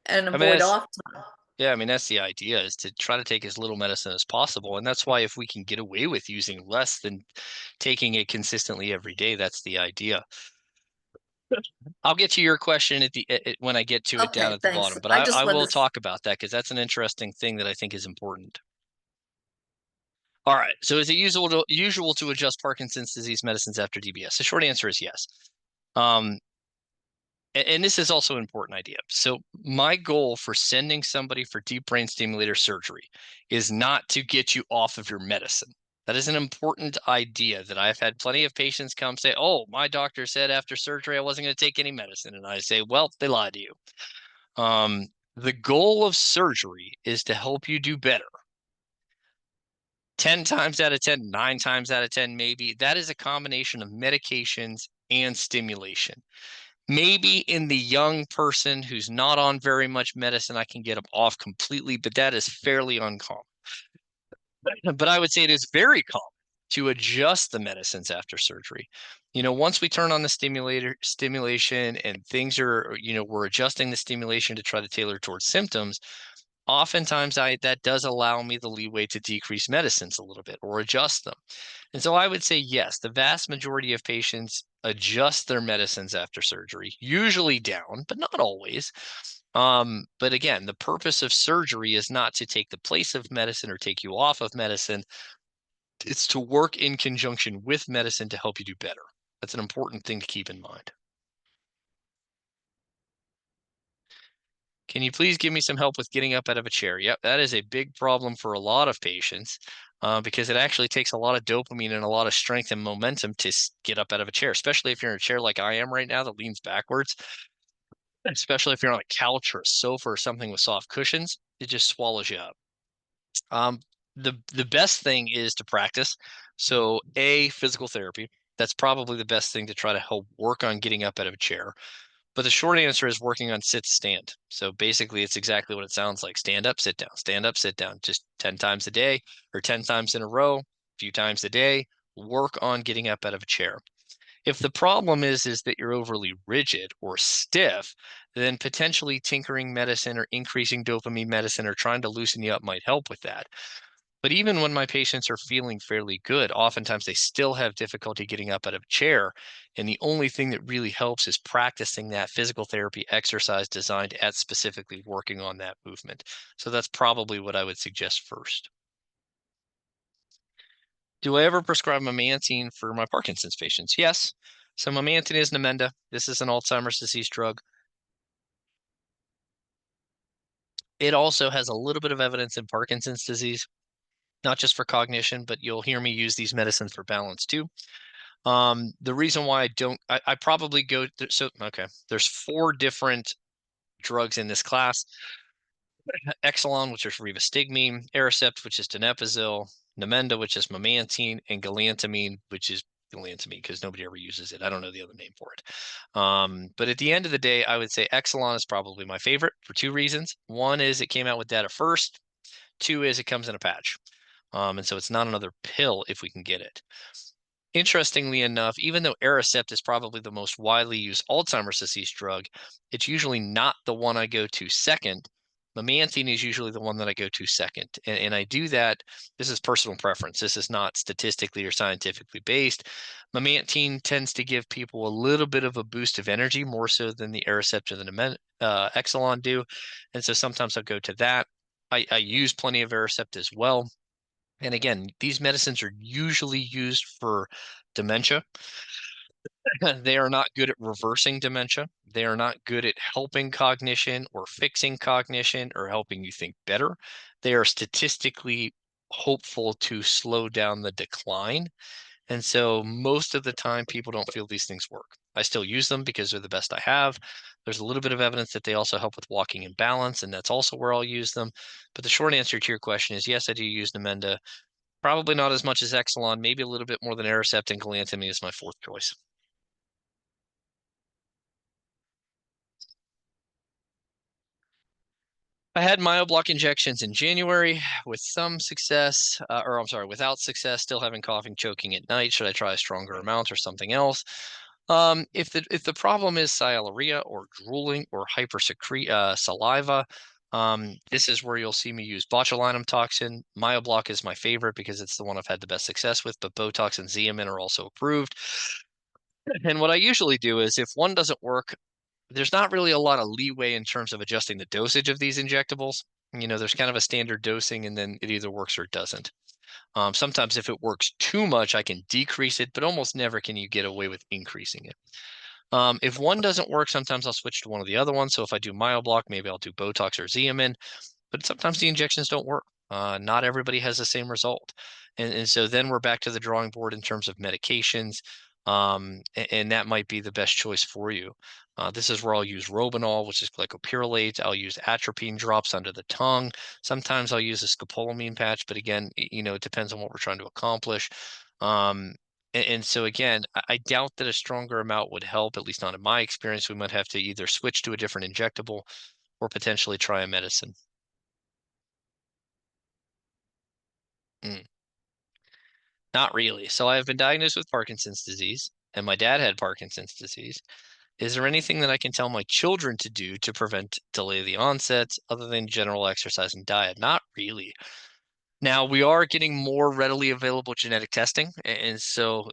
and avoid off time? Yeah, I mean, that's the idea, is to try to take as little medicine as possible. And that's why if we can get away with using less than taking it consistently every day, that's the idea. I'll get to your question when I get to it down at the bottom, but I will talk about that because that's an interesting thing that I think is important. All right. So is it usual to adjust Parkinson's disease medicines after DBS? The short answer is yes. And this is also an important idea. So my goal for sending somebody for deep brain stimulator surgery is not to get you off of your medicine. That is an important idea that I've had plenty of patients come say, oh, my doctor said after surgery I wasn't going to take any medicine. And I say, well, they lied to you. The goal of surgery is to help you do better. 10 times out of 10, 9 times out of 10, maybe, that is a combination of medications and stimulation. Maybe in the young person who's not on very much medicine, I can get them off completely, but that is fairly uncommon. But I would say it is very common to adjust the medicines after surgery. Once we turn on the stimulation and things are, we're adjusting the stimulation to try to tailor towards symptoms, oftentimes that does allow me the leeway to decrease medicines a little bit or adjust them. And so I would say, yes, the vast majority of patients adjust their medicines after surgery, usually down, but not always. But again, the purpose of surgery is not to take the place of medicine or take you off of medicine. It's to work in conjunction with medicine to help you do better. That's an important thing to keep in mind. Can you please give me some help with getting up out of a chair? Yep, that is a big problem for a lot of patients because it actually takes a lot of dopamine and a lot of strength and momentum to get up out of a chair, especially if you're in a chair like I am right now that leans backwards. Especially if you're on a couch or a sofa or something with soft cushions, it just swallows you up. The best thing is to practice. So physical therapy. That's probably the best thing to try to help work on getting up out of a chair. But the short answer is working on sit stand. So basically it's exactly what it sounds like. Stand up, sit down, stand up, sit down, just 10 times a day or 10 times in a row, a few times a day. Work on getting up out of a chair. If the problem is that you're overly rigid or stiff, then potentially tinkering medicine or increasing dopamine medicine or trying to loosen you up might help with that. But even when my patients are feeling fairly good, oftentimes they still have difficulty getting up out of a chair. And the only thing that really helps is practicing that physical therapy exercise designed at specifically working on that movement. So that's probably what I would suggest first. Do I ever prescribe memantine for my Parkinson's patients? Yes. So memantine is Namenda. This is an Alzheimer's disease drug. It also has a little bit of evidence in Parkinson's disease, not just for cognition, but you'll hear me use these medicines for balance too. The reason why I probably go, okay, there's 4 different drugs in this class. Exelon, which is rivastigmine, Aricept, which is donepezil, Namenda, which is memantine, and galantamine, which is galantamine because nobody ever uses it. I don't know the other name for it. But at the end of the day, I would say Exelon is probably my favorite for 2 reasons. One is it came out with data first. 2 is it comes in a patch. And so it's not another pill if we can get it. Interestingly enough, even though Aricept is probably the most widely used Alzheimer's disease drug, it's usually not the one I go to second. Memantine is usually the one that I go to second. And I do that, this is personal preference. This is not statistically or scientifically based. Memantine tends to give people a little bit of a boost of energy, more so than the Aricept or the Exelon do. And so sometimes I'll go to that. I use plenty of Aricept as well. And again, these medicines are usually used for dementia. They are not good at reversing dementia. They are not good at helping cognition or fixing cognition or helping you think better. They are statistically hopeful to slow down the decline. And so most of the time, people don't feel these things work. I still use them because they're the best I have. There's a little bit of evidence that they also help with walking in balance, and that's also where I'll use them. But the short answer to your question is yes, I do use Namenda. Probably not as much as Exelon, maybe a little bit more than Aricept, and galantamine is my 4th choice. I had myoblock injections in January with some success, without success, still having coughing, choking at night. Should I try a stronger amount or something else? If the problem is sialorrhea or drooling or saliva, this is where you'll see me use botulinum toxin. Myoblock is my favorite because it's the one I've had the best success with, but Botox and Xeomin are also approved. And what I usually do is if one doesn't work, there's not really a lot of leeway in terms of adjusting the dosage of these injectables. There's kind of a standard dosing and then it either works or it doesn't. Sometimes if it works too much, I can decrease it, but almost never can you get away with increasing it. If one doesn't work, sometimes I'll switch to one of the other ones. So if I do myoblock, maybe I'll do Botox or Xeomin, but sometimes the injections don't work. Not everybody has the same result. And so then we're back to the drawing board in terms of medications. And that might be the best choice for you. This is where I'll use Robenol, which is glycopyrrolate. I'll use atropine drops under the tongue. Sometimes I'll use a scopolamine patch, but again, it depends on what we're trying to accomplish. And so again, I doubt that a stronger amount would help, at least not in my experience. We might have to either switch to a different injectable or potentially try a medicine. Mm. Not really. So I have been diagnosed with Parkinson's disease, and my dad had Parkinson's disease. Is there anything that I can tell my children to do to delay the onset other than general exercise and diet? Not really. Now, we are getting more readily available genetic testing, and so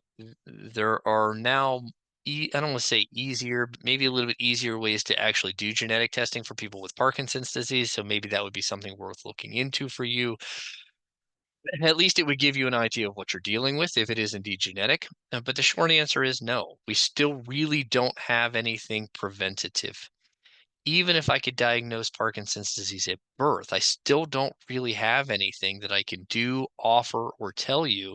there are now, I don't want to say easier, but maybe a little bit easier ways to actually do genetic testing for people with Parkinson's disease. So maybe that would be something worth looking into for you. At least it would give you an idea of what you're dealing with if it is indeed genetic. But the short answer is no. We still really don't have anything preventative. Even if I could diagnose Parkinson's disease at birth, I still don't really have anything that I can do, offer, or tell you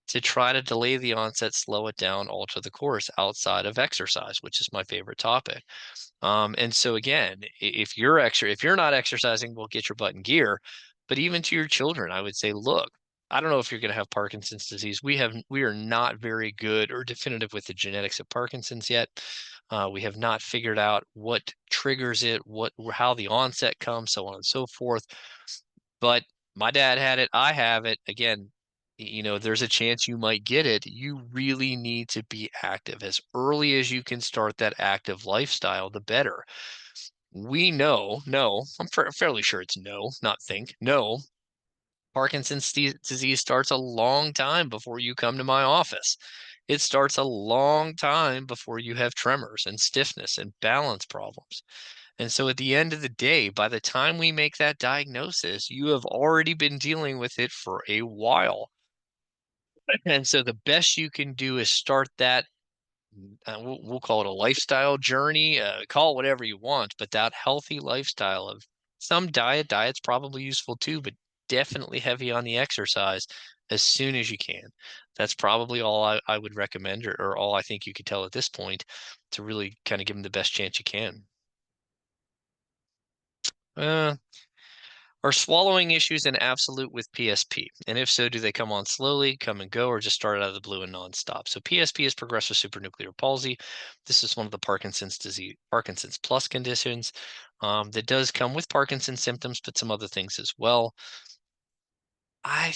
to try to delay the onset, slow it down, alter the course outside of exercise, which is my favorite topic. And so again, if you're not exercising, we'll get your butt in gear. But even to your children, I would say, look, I don't know if you're going to have Parkinson's disease. We are not very good or definitive with the genetics of Parkinson's yet. We have not figured out what triggers it, how the onset comes, so on and so forth. But my dad had it, I have it. Again, there's a chance you might get it. You really need to be active. As early as you can start that active lifestyle, the better. We know, no, I'm fairly sure it's no, not think, no. Parkinson's disease starts a long time before you come to my office. It starts a long time before you have tremors and stiffness and balance problems. And so at the end of the day, by the time we make that diagnosis, you have already been dealing with it for a while. And so the best you can do is start that, we'll call it a lifestyle journey, call it whatever you want, but that healthy lifestyle of some diet's probably useful too, but definitely heavy on the exercise as soon as you can. That's probably all I would recommend, or all I think you could tell at this point, to really kind of give them the best chance you can. Are swallowing issues an absolute with PSP? And if so, do they come on slowly, come and go, or just start out of the blue and nonstop? So PSP is progressive supranuclear palsy. This is one of the Parkinson's plus conditions that does come with Parkinson's symptoms, but some other things as well. I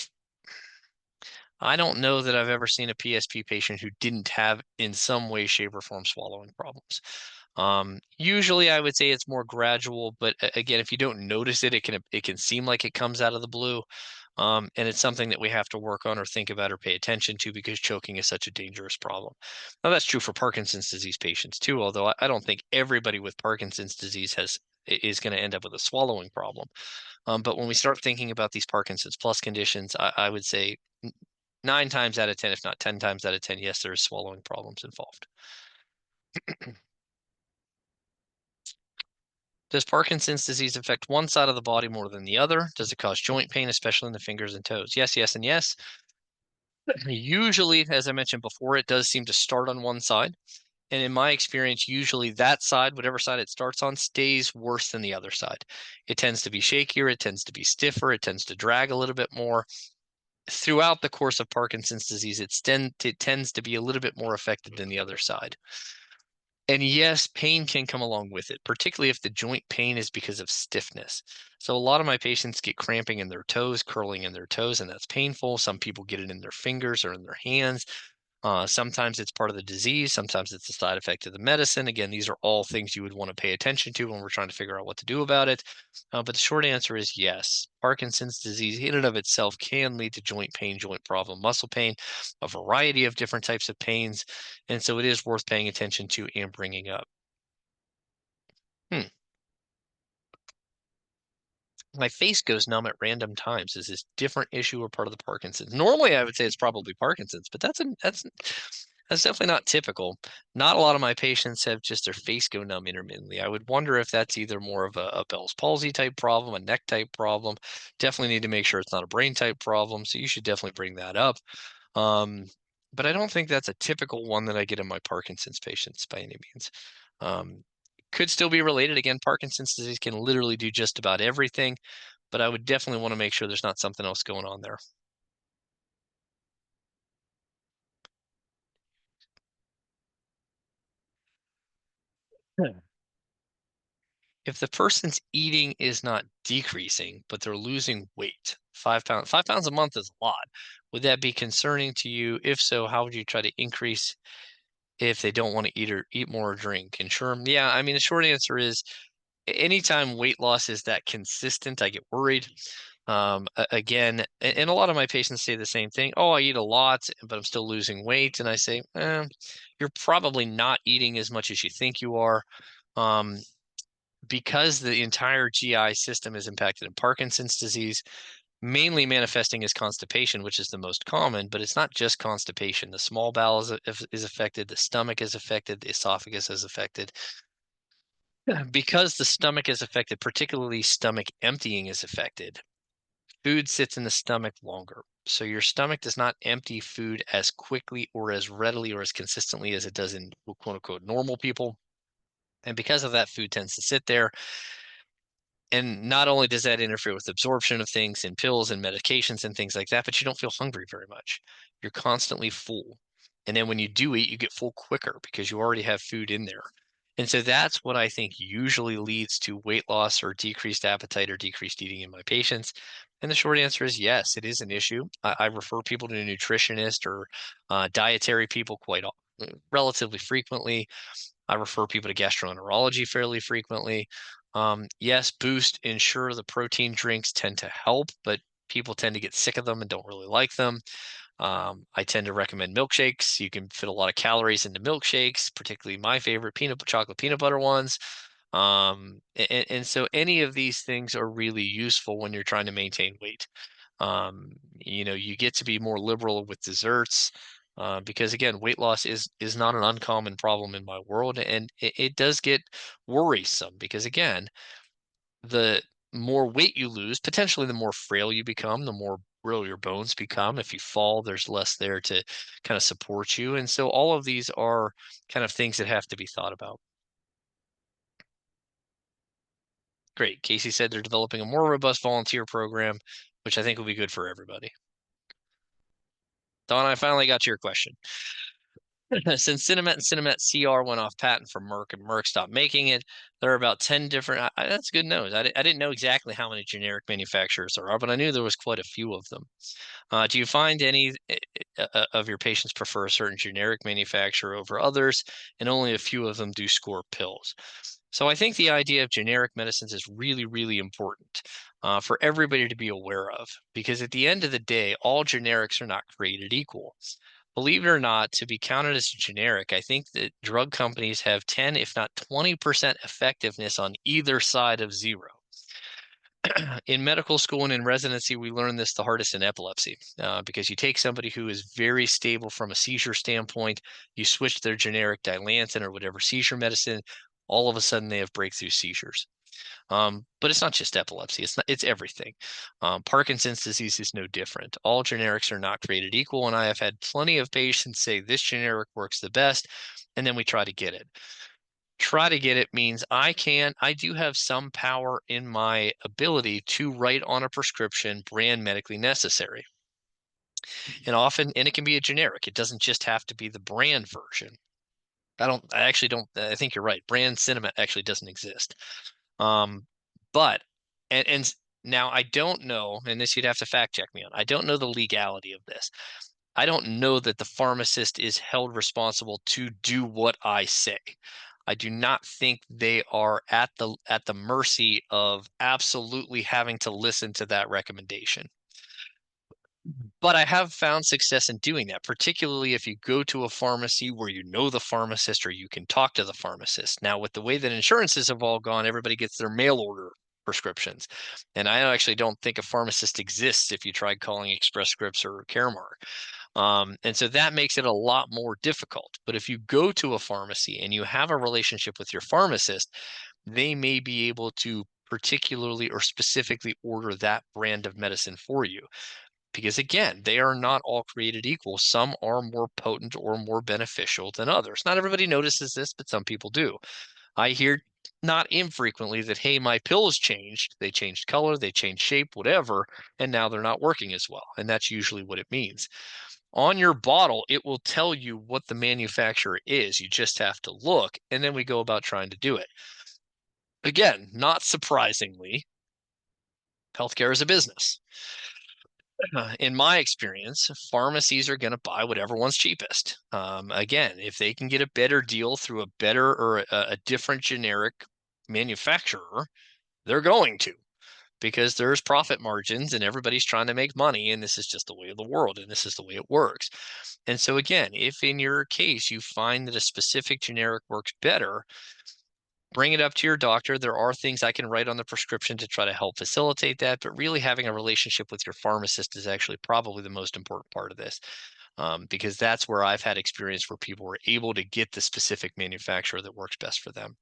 don't know that I've ever seen a PSP patient who didn't have in some way, shape, or form swallowing problems. Usually I would say it's more gradual, but again, if you don't notice it, it can seem like it comes out of the blue. And it's something that we have to work on or think about or pay attention to because choking is such a dangerous problem. Now that's true for Parkinson's disease patients too, although I don't think everybody with Parkinson's disease is going to end up with a swallowing problem. But when we start thinking about these Parkinson's plus conditions, I would say 9 times out of 10, if not 10 times out of 10, yes, there's swallowing problems involved. Does Parkinson's disease affect one side of the body more than the other? Does it cause joint pain, especially in the fingers and toes? Yes, yes, and yes. Usually, as I mentioned before, it does seem to start on one side. And in my experience, usually that side, whatever side it starts on, stays worse than the other side. It tends to be shakier, it tends to be stiffer, it tends to drag a little bit more. Throughout the course of Parkinson's disease, it tends to be a little bit more affected than the other side. And yes, pain can come along with it, particularly if the joint pain is because of stiffness. So a lot of my patients get cramping in their toes, curling in their toes, and that's painful. Some people get it in their fingers or in their hands. Sometimes it's part of the disease. Sometimes it's a side effect of the medicine. Again, these are all things you would want to pay attention to when we're trying to figure out what to do about it. But the short answer is yes. Parkinson's disease in and of itself can lead to joint pain, joint problem, muscle pain, a variety of different types of pains. And so it is worth paying attention to and bringing up. My face goes numb at random times. Is this different issue or part of the Parkinson's? Normally, I would say it's probably Parkinson's, but that's That's definitely not typical. Not a lot of my patients have just their face go numb intermittently. I would wonder if that's either more of a Bell's palsy type problem, a neck type problem. Definitely need to make sure it's not a brain type problem. So you should definitely bring that up. Um, but I don't think that's a typical one that I get in my Parkinson's patients by any means. Could still be related. Again, Parkinson's disease can literally do just about everything, but I would definitely want to make sure there's not something else going on there. If the person's eating is not decreasing, but they're losing weight, 5 pounds a month is a lot. Would that be concerning to you? If so, how would you try to increase if they don't want to eat more or drink? And sure, yeah, I mean, the short answer is anytime weight loss is that consistent, I get worried. Again, and a lot of my patients say the same thing. Oh, I eat a lot, but I'm still losing weight. And I say, you're probably not eating as much as you think you are. Because the entire GI system is impacted in Parkinson's disease, mainly manifesting as constipation, which is the most common, but it's not just constipation. The small bowel is affected, the stomach is affected, the esophagus is affected. Because the stomach is affected, particularly stomach emptying is affected, food sits in the stomach longer. So your stomach does not empty food as quickly or as readily or as consistently as it does in quote unquote normal people. And because of that, food tends to sit there. And not only does that interfere with absorption of things and pills and medications and things like that, but you don't feel hungry very much. You're constantly full. And then when you do eat, you get full quicker because you already have food in there. And so that's what I think usually leads to weight loss or decreased appetite or decreased eating in my patients. And the short answer is yes, it is an issue. I refer people to a nutritionist or dietary people relatively frequently. I refer people to gastroenterology fairly frequently. Yes, Boost, Ensure, the protein drinks tend to help, but people tend to get sick of them and don't really like them. I tend to recommend milkshakes. You can fit a lot of calories into milkshakes, particularly my favorite chocolate peanut butter ones. And so any of these things are really useful when you're trying to maintain weight. You get to be more liberal with desserts. Because again, weight loss is not an uncommon problem in my world, and it does get worrisome because again, the more weight you lose, potentially the more frail you become, the more brittle your bones become. If you fall, there's less there to kind of support you, and so all of these are kind of things that have to be thought about. Great. Casey said they're developing a more robust volunteer program, which I think will be good for everybody. Don, I finally got to your question. Since Cinemet and Cinemet CR went off patent for Merck and Merck stopped making it, there are about 10 different. That's good news. I didn't know exactly how many generic manufacturers there are, but I knew there was quite a few of them. Do you find any of your patients prefer a certain generic manufacturer over others, and only a few of them do score pills? So I think the idea of generic medicines is really, really important for everybody to be aware of, because at the end of the day, all generics are not created equal. Believe it or not, to be counted as a generic, I think that drug companies have 10, if not 20% effectiveness on either side of zero. In medical school and in residency, we learn this the hardest in epilepsy because you take somebody who is very stable from a seizure standpoint, you switch their generic Dilantin or whatever seizure medicine, all of a sudden they have breakthrough seizures. But it's not just epilepsy, it's everything. Parkinson's disease is no different. All generics are not created equal, and I have had plenty of patients say this generic works the best, and then we try to get it. Try to get it means I do have some power in my ability to write on a prescription brand medically necessary. And it can be a generic. It doesn't just have to be the brand version. I think you're right. Brand Cinemet actually doesn't exist. But now I don't know, and this you'd have to fact check me on. I don't know the legality of this. I don't know that the pharmacist is held responsible to do what I say. I do not think they are at the mercy of absolutely having to listen to that recommendation. But I have found success in doing that, particularly if you go to a pharmacy where you know the pharmacist or you can talk to the pharmacist. Now, with the way that insurances have all gone, everybody gets their mail order prescriptions. And I actually don't think a pharmacist exists if you tried calling Express Scripts or Caremark. And so that makes it a lot more difficult. But if you go to a pharmacy and you have a relationship with your pharmacist, they may be able to particularly or specifically order that brand of medicine for you. Because again, they are not all created equal. Some are more potent or more beneficial than others. Not everybody notices this, but some people do. I hear not infrequently that, hey, my pills changed. They changed color, they changed shape, whatever, and now they're not working as well. And that's usually what it means. On your bottle, it will tell you what the manufacturer is. You just have to look, and then we go about trying to do it. Again, not surprisingly, healthcare is a business. In my experience, pharmacies are going to buy whatever one's cheapest. Again, if they can get a better deal through a better or a different generic manufacturer, they're going to, because there's profit margins and everybody's trying to make money, and this is just the way of the world, and this is the way it works. And so again, if in your case you find that a specific generic works better, bring it up to your doctor. There are things I can write on the prescription to try to help facilitate that, but really having a relationship with your pharmacist is actually probably the most important part of this, because that's where I've had experience where people were able to get the specific manufacturer that works best for them.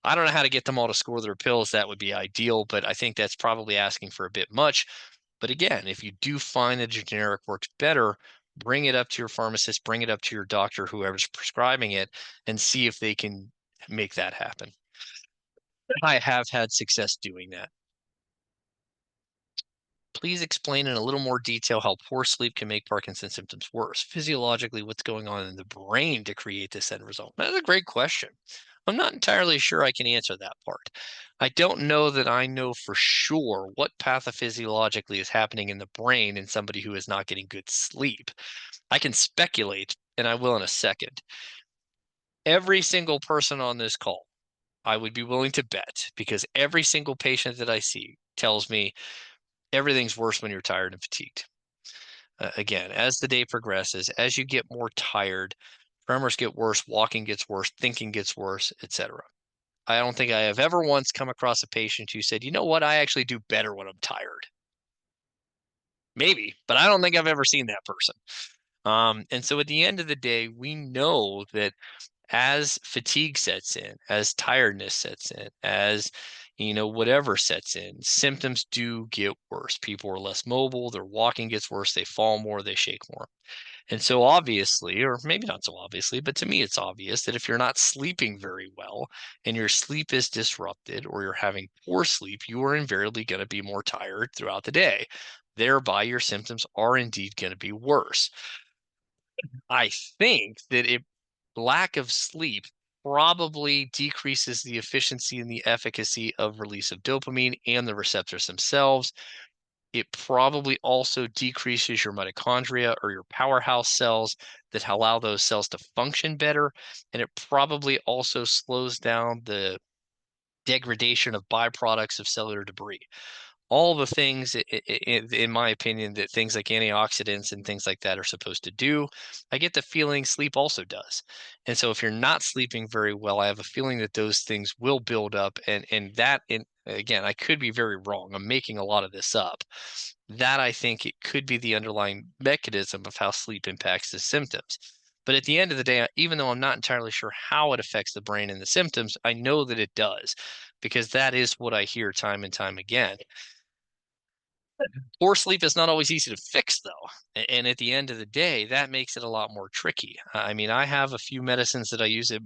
I don't know how to get them all to score their pills. That would be ideal, but I think that's probably asking for a bit much. But again, if you do find that a generic works better, bring it up to your pharmacist, bring it up to your doctor, whoever's prescribing it, and see if they can make that happen. I have had success doing that. Please explain in a little more detail how poor sleep can make Parkinson's symptoms worse. Physiologically, what's going on in the brain to create this end result? That's a great question. I'm not entirely sure I can answer that part. I don't know that I know for sure what pathophysiologically is happening in the brain in somebody who is not getting good sleep. I can speculate, and I will in a second. Every single person on this call, I would be willing to bet, because every single patient that I see tells me everything's worse when you're tired and fatigued. Again, as the day progresses, as you get more tired, tremors get worse, walking gets worse, thinking gets worse, etc. I don't think I have ever once come across a patient who said, you know what, I actually do better when I'm tired. Maybe, but I don't think I've ever seen that person. And so at the end of the day, we know that as fatigue sets in, as tiredness sets in, as whatever sets in, symptoms do get worse. People are less mobile, their walking gets worse, they fall more, they shake more. And so obviously, or maybe not so obviously, but to me it's obvious that if you're not sleeping very well and your sleep is disrupted or you're having poor sleep, you are invariably going to be more tired throughout the day. Thereby, your symptoms are indeed going to be worse. I think that lack of sleep probably decreases the efficiency and the efficacy of release of dopamine and the receptors themselves. It probably also decreases your mitochondria or your powerhouse cells that allow those cells to function better. And it probably also slows down the degradation of byproducts of cellular debris. All the things, in my opinion, that things like antioxidants and things like that are supposed to do, I get the feeling sleep also does. And so if you're not sleeping very well, I have a feeling that those things will build up. And that, again, I could be very wrong. I'm making a lot of this up. That, I think, it could be the underlying mechanism of how sleep impacts the symptoms. But at the end of the day, even though I'm not entirely sure how it affects the brain and the symptoms, I know that it does, because that is what I hear time and time again. Poor sleep is not always easy to fix, though. And at the end of the day, that makes it a lot more tricky. I mean, I have a few medicines that I use in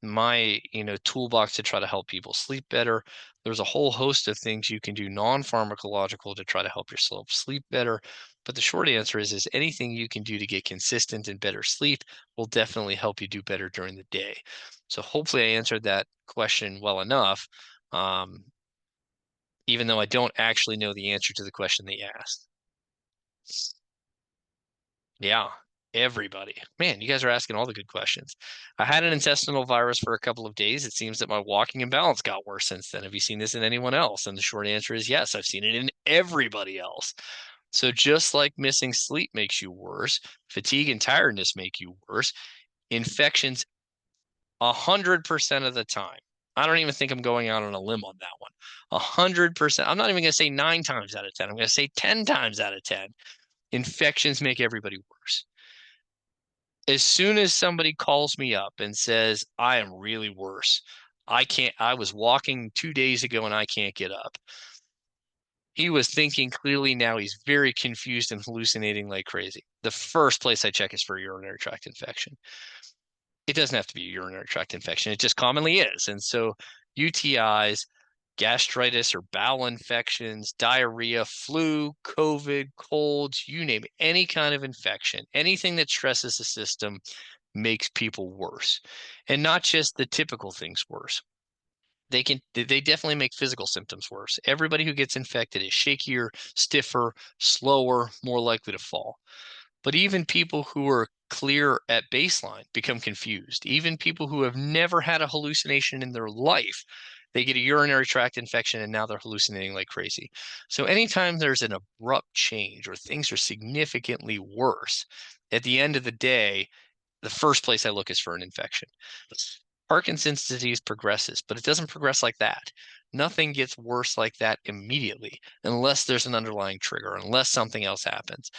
my toolbox to try to help people sleep better. There's a whole host of things you can do non-pharmacological to try to help yourself sleep better. But the short answer is anything you can do to get consistent and better sleep will definitely help you do better during the day. So hopefully I answered that question well enough. Even though I don't actually know the answer to the question that you asked. Yeah, everybody. Man, you guys are asking all the good questions. I had an intestinal virus for a couple of days. It seems that my walking and balance got worse since then. Have you seen this in anyone else? And the short answer is yes, I've seen it in everybody else. So just like missing sleep makes you worse, fatigue and tiredness make you worse, infections 100% of the time. I don't even think I'm going out on a limb on that one. 100%. I'm not even going to say 9 times out of 10. I'm going to say 10 times out of 10. Infections make everybody worse. As soon as somebody calls me up and says, I am really worse, I was walking 2 days ago and I can't get up. He was thinking clearly. Now he's very confused and hallucinating like crazy. The first place I check is for a urinary tract infection. It doesn't have to be a urinary tract infection. It just commonly is. And so UTIs, gastritis or bowel infections, diarrhea, flu, COVID, colds, you name it, any kind of infection, anything that stresses the system makes people worse. And not just the typical things worse. They definitely make physical symptoms worse. Everybody who gets infected is shakier, stiffer, slower, more likely to fall. But even people who are clear at baseline become confused. Even people who have never had a hallucination in their life, they get a urinary tract infection and now they're hallucinating like crazy. So anytime there's an abrupt change or things are significantly worse, at the end of the day, the first place I look is for an infection. Parkinson's disease progresses, but it doesn't progress like that. Nothing gets worse like that immediately unless there's an underlying trigger, unless something else happens.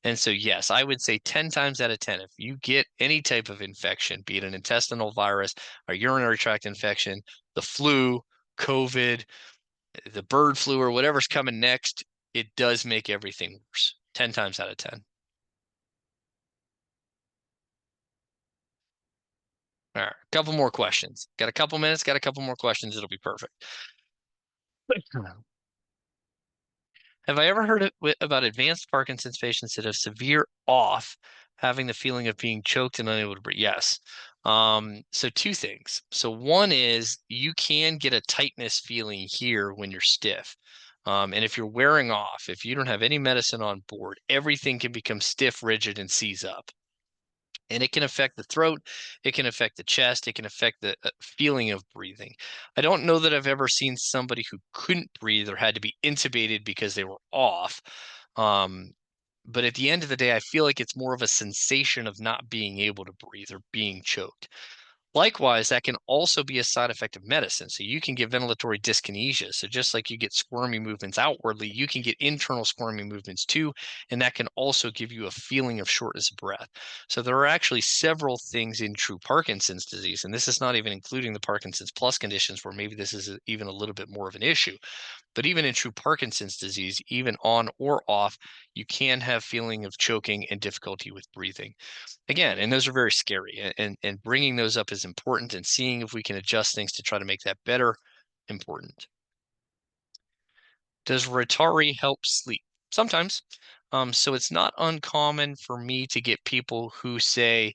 And so, yes, I would say 10 times out of 10, if you get any type of infection, be it an intestinal virus, a urinary tract infection, the flu, COVID, the bird flu, or whatever's coming next, it does make everything worse 10 times out of 10. All right, a couple more questions. Got a couple minutes, got a couple more questions. It'll be perfect. Have I ever heard about advanced Parkinson's patients that have severe off, having the feeling of being choked and unable to breathe? Yes. So two things. So one is you can get a tightness feeling here when you're stiff. And if you're wearing off, if you don't have any medicine on board, everything can become stiff, rigid, and seize up. And it can affect the throat, it can affect the chest, it can affect the feeling of breathing. I don't know that I've ever seen somebody who couldn't breathe or had to be intubated because they were off. But at the end of the day, I feel like it's more of a sensation of not being able to breathe or being choked. Likewise, that can also be a side effect of medicine. So you can get ventilatory dyskinesia. So just like you get squirmy movements outwardly, you can get internal squirmy movements too. And that can also give you a feeling of shortness of breath. So there are actually several things in true Parkinson's disease. And this is not even including the Parkinson's plus conditions where maybe this is even a little bit more of an issue. But even in true Parkinson's disease, even on or off, you can have feeling of choking and difficulty with breathing. Again, and those are very scary, and bringing those up is important, and seeing if we can adjust things to try to make that better, important. Does Rotari help sleep? Sometimes. So it's not uncommon for me to get people who say,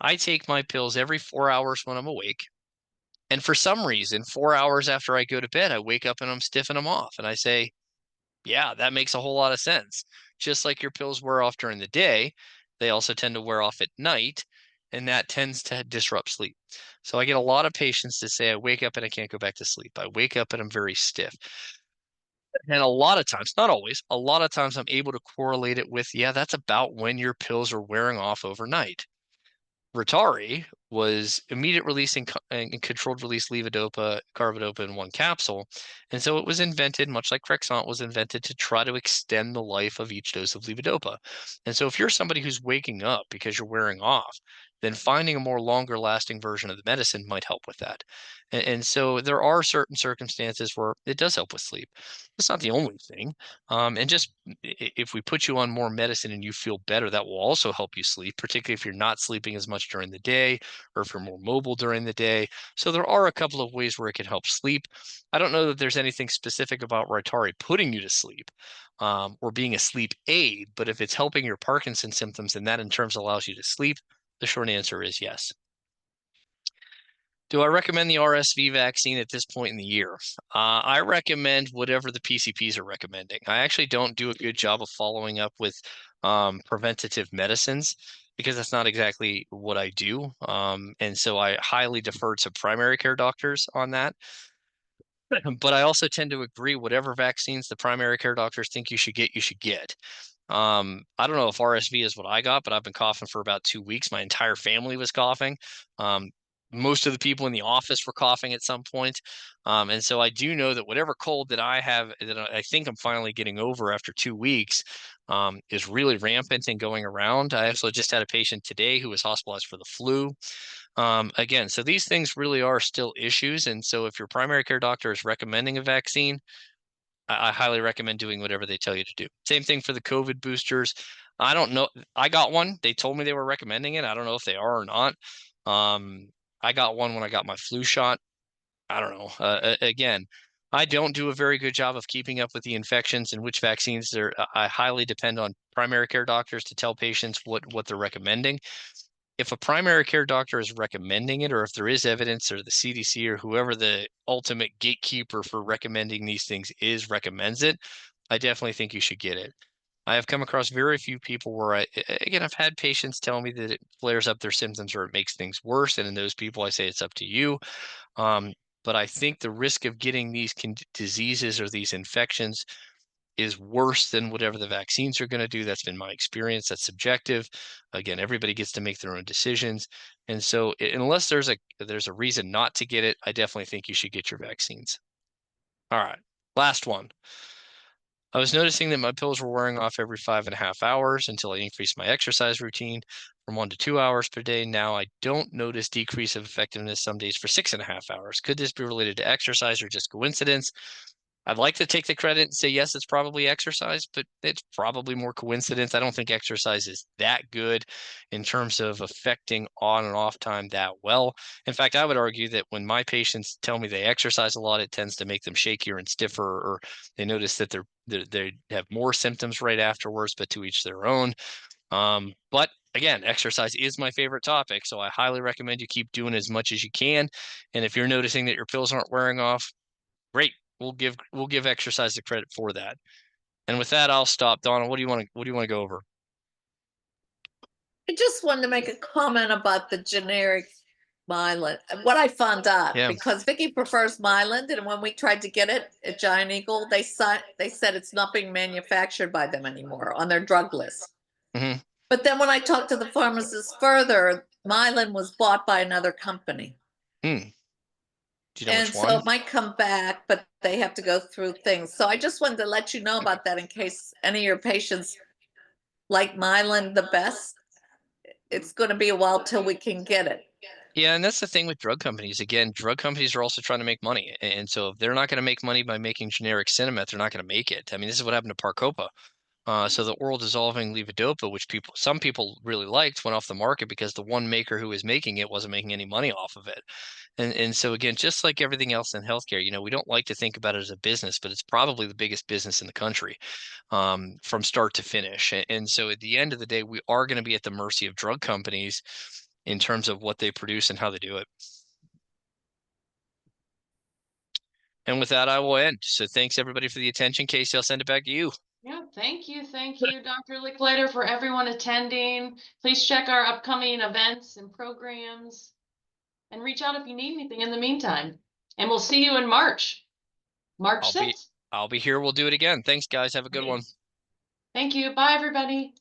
I take my pills every 4 hours when I'm awake. And for some reason, 4 hours after I go to bed, I wake up and I'm stiffing them off. And I say, yeah, that makes a whole lot of sense. Just like your pills wear off during the day, they also tend to wear off at night, and that tends to disrupt sleep. So I get a lot of patients that say, I wake up and I can't go back to sleep. I wake up and I'm very stiff. And a lot of times, not always, a lot of times I'm able to correlate it with, yeah, that's about when your pills are wearing off overnight. Rotari was immediate release and controlled release levodopa, carbidopa in one capsule. And so it was invented, much like Crexont was invented, to try to extend the life of each dose of levodopa. And so if you're somebody who's waking up because you're wearing off, then finding a more longer lasting version of the medicine might help with that. And so there are certain circumstances where it does help with sleep. It's not the only thing. And just if we put you on more medicine and you feel better, that will also help you sleep, particularly if you're not sleeping as much during the day or if you're more mobile during the day. So there are a couple of ways where it can help sleep. I don't know that there's anything specific about Rytari putting you to sleep or being a sleep aid, but if it's helping your Parkinson's symptoms and that in terms allows you to sleep, the short answer is yes. Do I recommend the RSV vaccine at this point in the year? I recommend whatever the PCPs are recommending. I actually don't do a good job of following up with preventative medicines because that's not exactly what I do. And so I highly defer to primary care doctors on that. But I also tend to agree whatever vaccines the primary care doctors think you should get, you should get. I don't know if RSV is what I got, but I've been coughing for about 2 weeks. My entire family was coughing. most of the people in the office were coughing at some point. And so I do know that whatever cold that I have, that I think I'm finally getting over after 2 weeks, is really rampant and going around. I also just had a patient today who was hospitalized for the flu. Again, so these things really are still issues. And so if your primary care doctor is recommending a vaccine, I highly recommend doing whatever they tell you to do. Same thing for the COVID boosters. I don't know. I got one. They told me they were recommending it. I don't know if they are or not. I got one when I got my flu shot. I don't know. Again, I don't do a very good job of keeping up with the infections and which vaccines they're. I highly depend on primary care doctors to tell patients what they're recommending. If a primary care doctor is recommending it, or if there is evidence, or the CDC or whoever the ultimate gatekeeper for recommending these things is recommends it, I definitely think you should get it. I have come across very few people where again, I've had patients tell me that it flares up their symptoms or it makes things worse. And in those people, I say it's up to you. Um, but I think the risk of getting these diseases or these infections is worse than whatever the vaccines are going to do. That's been my experience. That's subjective. Again, everybody gets to make their own decisions. And so unless there's a reason not to get it, I definitely think you should get your vaccines. All right. Last one. I was noticing that my pills were wearing off every 5.5 hours until I increased my exercise routine from 1 to 2 hours per day. Now I don't notice decrease of effectiveness some days for 6.5 hours. Could this be related to exercise or just coincidence? I'd like to take the credit and say, yes, it's probably exercise, but it's probably more coincidence. I don't think exercise is that good in terms of affecting on and off time that well. In fact, I would argue that when my patients tell me they exercise a lot, it tends to make them shakier and stiffer, or they notice that they have more symptoms right afterwards, but to each their own. But again, exercise is my favorite topic, so I highly recommend you keep doing as much as you can. And if you're noticing that your pills aren't wearing off, great. We'll give exercise the credit for that. And with that, I'll stop. Donna, what do you want to go over? I just wanted to make a comment about the generic Mylan. What I found out, Yeah. because Vicky prefers Mylan, and when we tried to get it at Giant Eagle, they said it's not being manufactured by them anymore on their drug list. Mm-hmm. But then when I talked to the pharmacist further, Mylan was bought by another company. Hmm. Do you know And which so one? it might come back, but they have to go through things. So I just wanted to let you know about that in case any of your patients like Mylan the best. It's going to be a while till we can get it. Yeah, and that's the thing with drug companies. Again, drug companies are also trying to make money. And so if they're not going to make money by making generic Sinemet, they're not going to make it. I mean, this is what happened to Parcopa. So the oral dissolving levodopa, which some people really liked, went off the market because the one maker who was making it wasn't making any money off of it. And so again, just like everything else in healthcare, we don't like to think about it as a business, but it's probably the biggest business in the country, from start to finish. And so at the end of the day, we are going to be at the mercy of drug companies in terms of what they produce and how they do it. And with that, I will end. So thanks everybody for the attention. Casey, I'll send it back to you. Yeah, thank you, Dr. Leichliter, for everyone attending. Please check our upcoming events and programs, and reach out if you need anything in the meantime. And we'll see you in March 6th. I'll be here. We'll do it again. Thanks, guys. Have a good one. Thank you. Bye, everybody.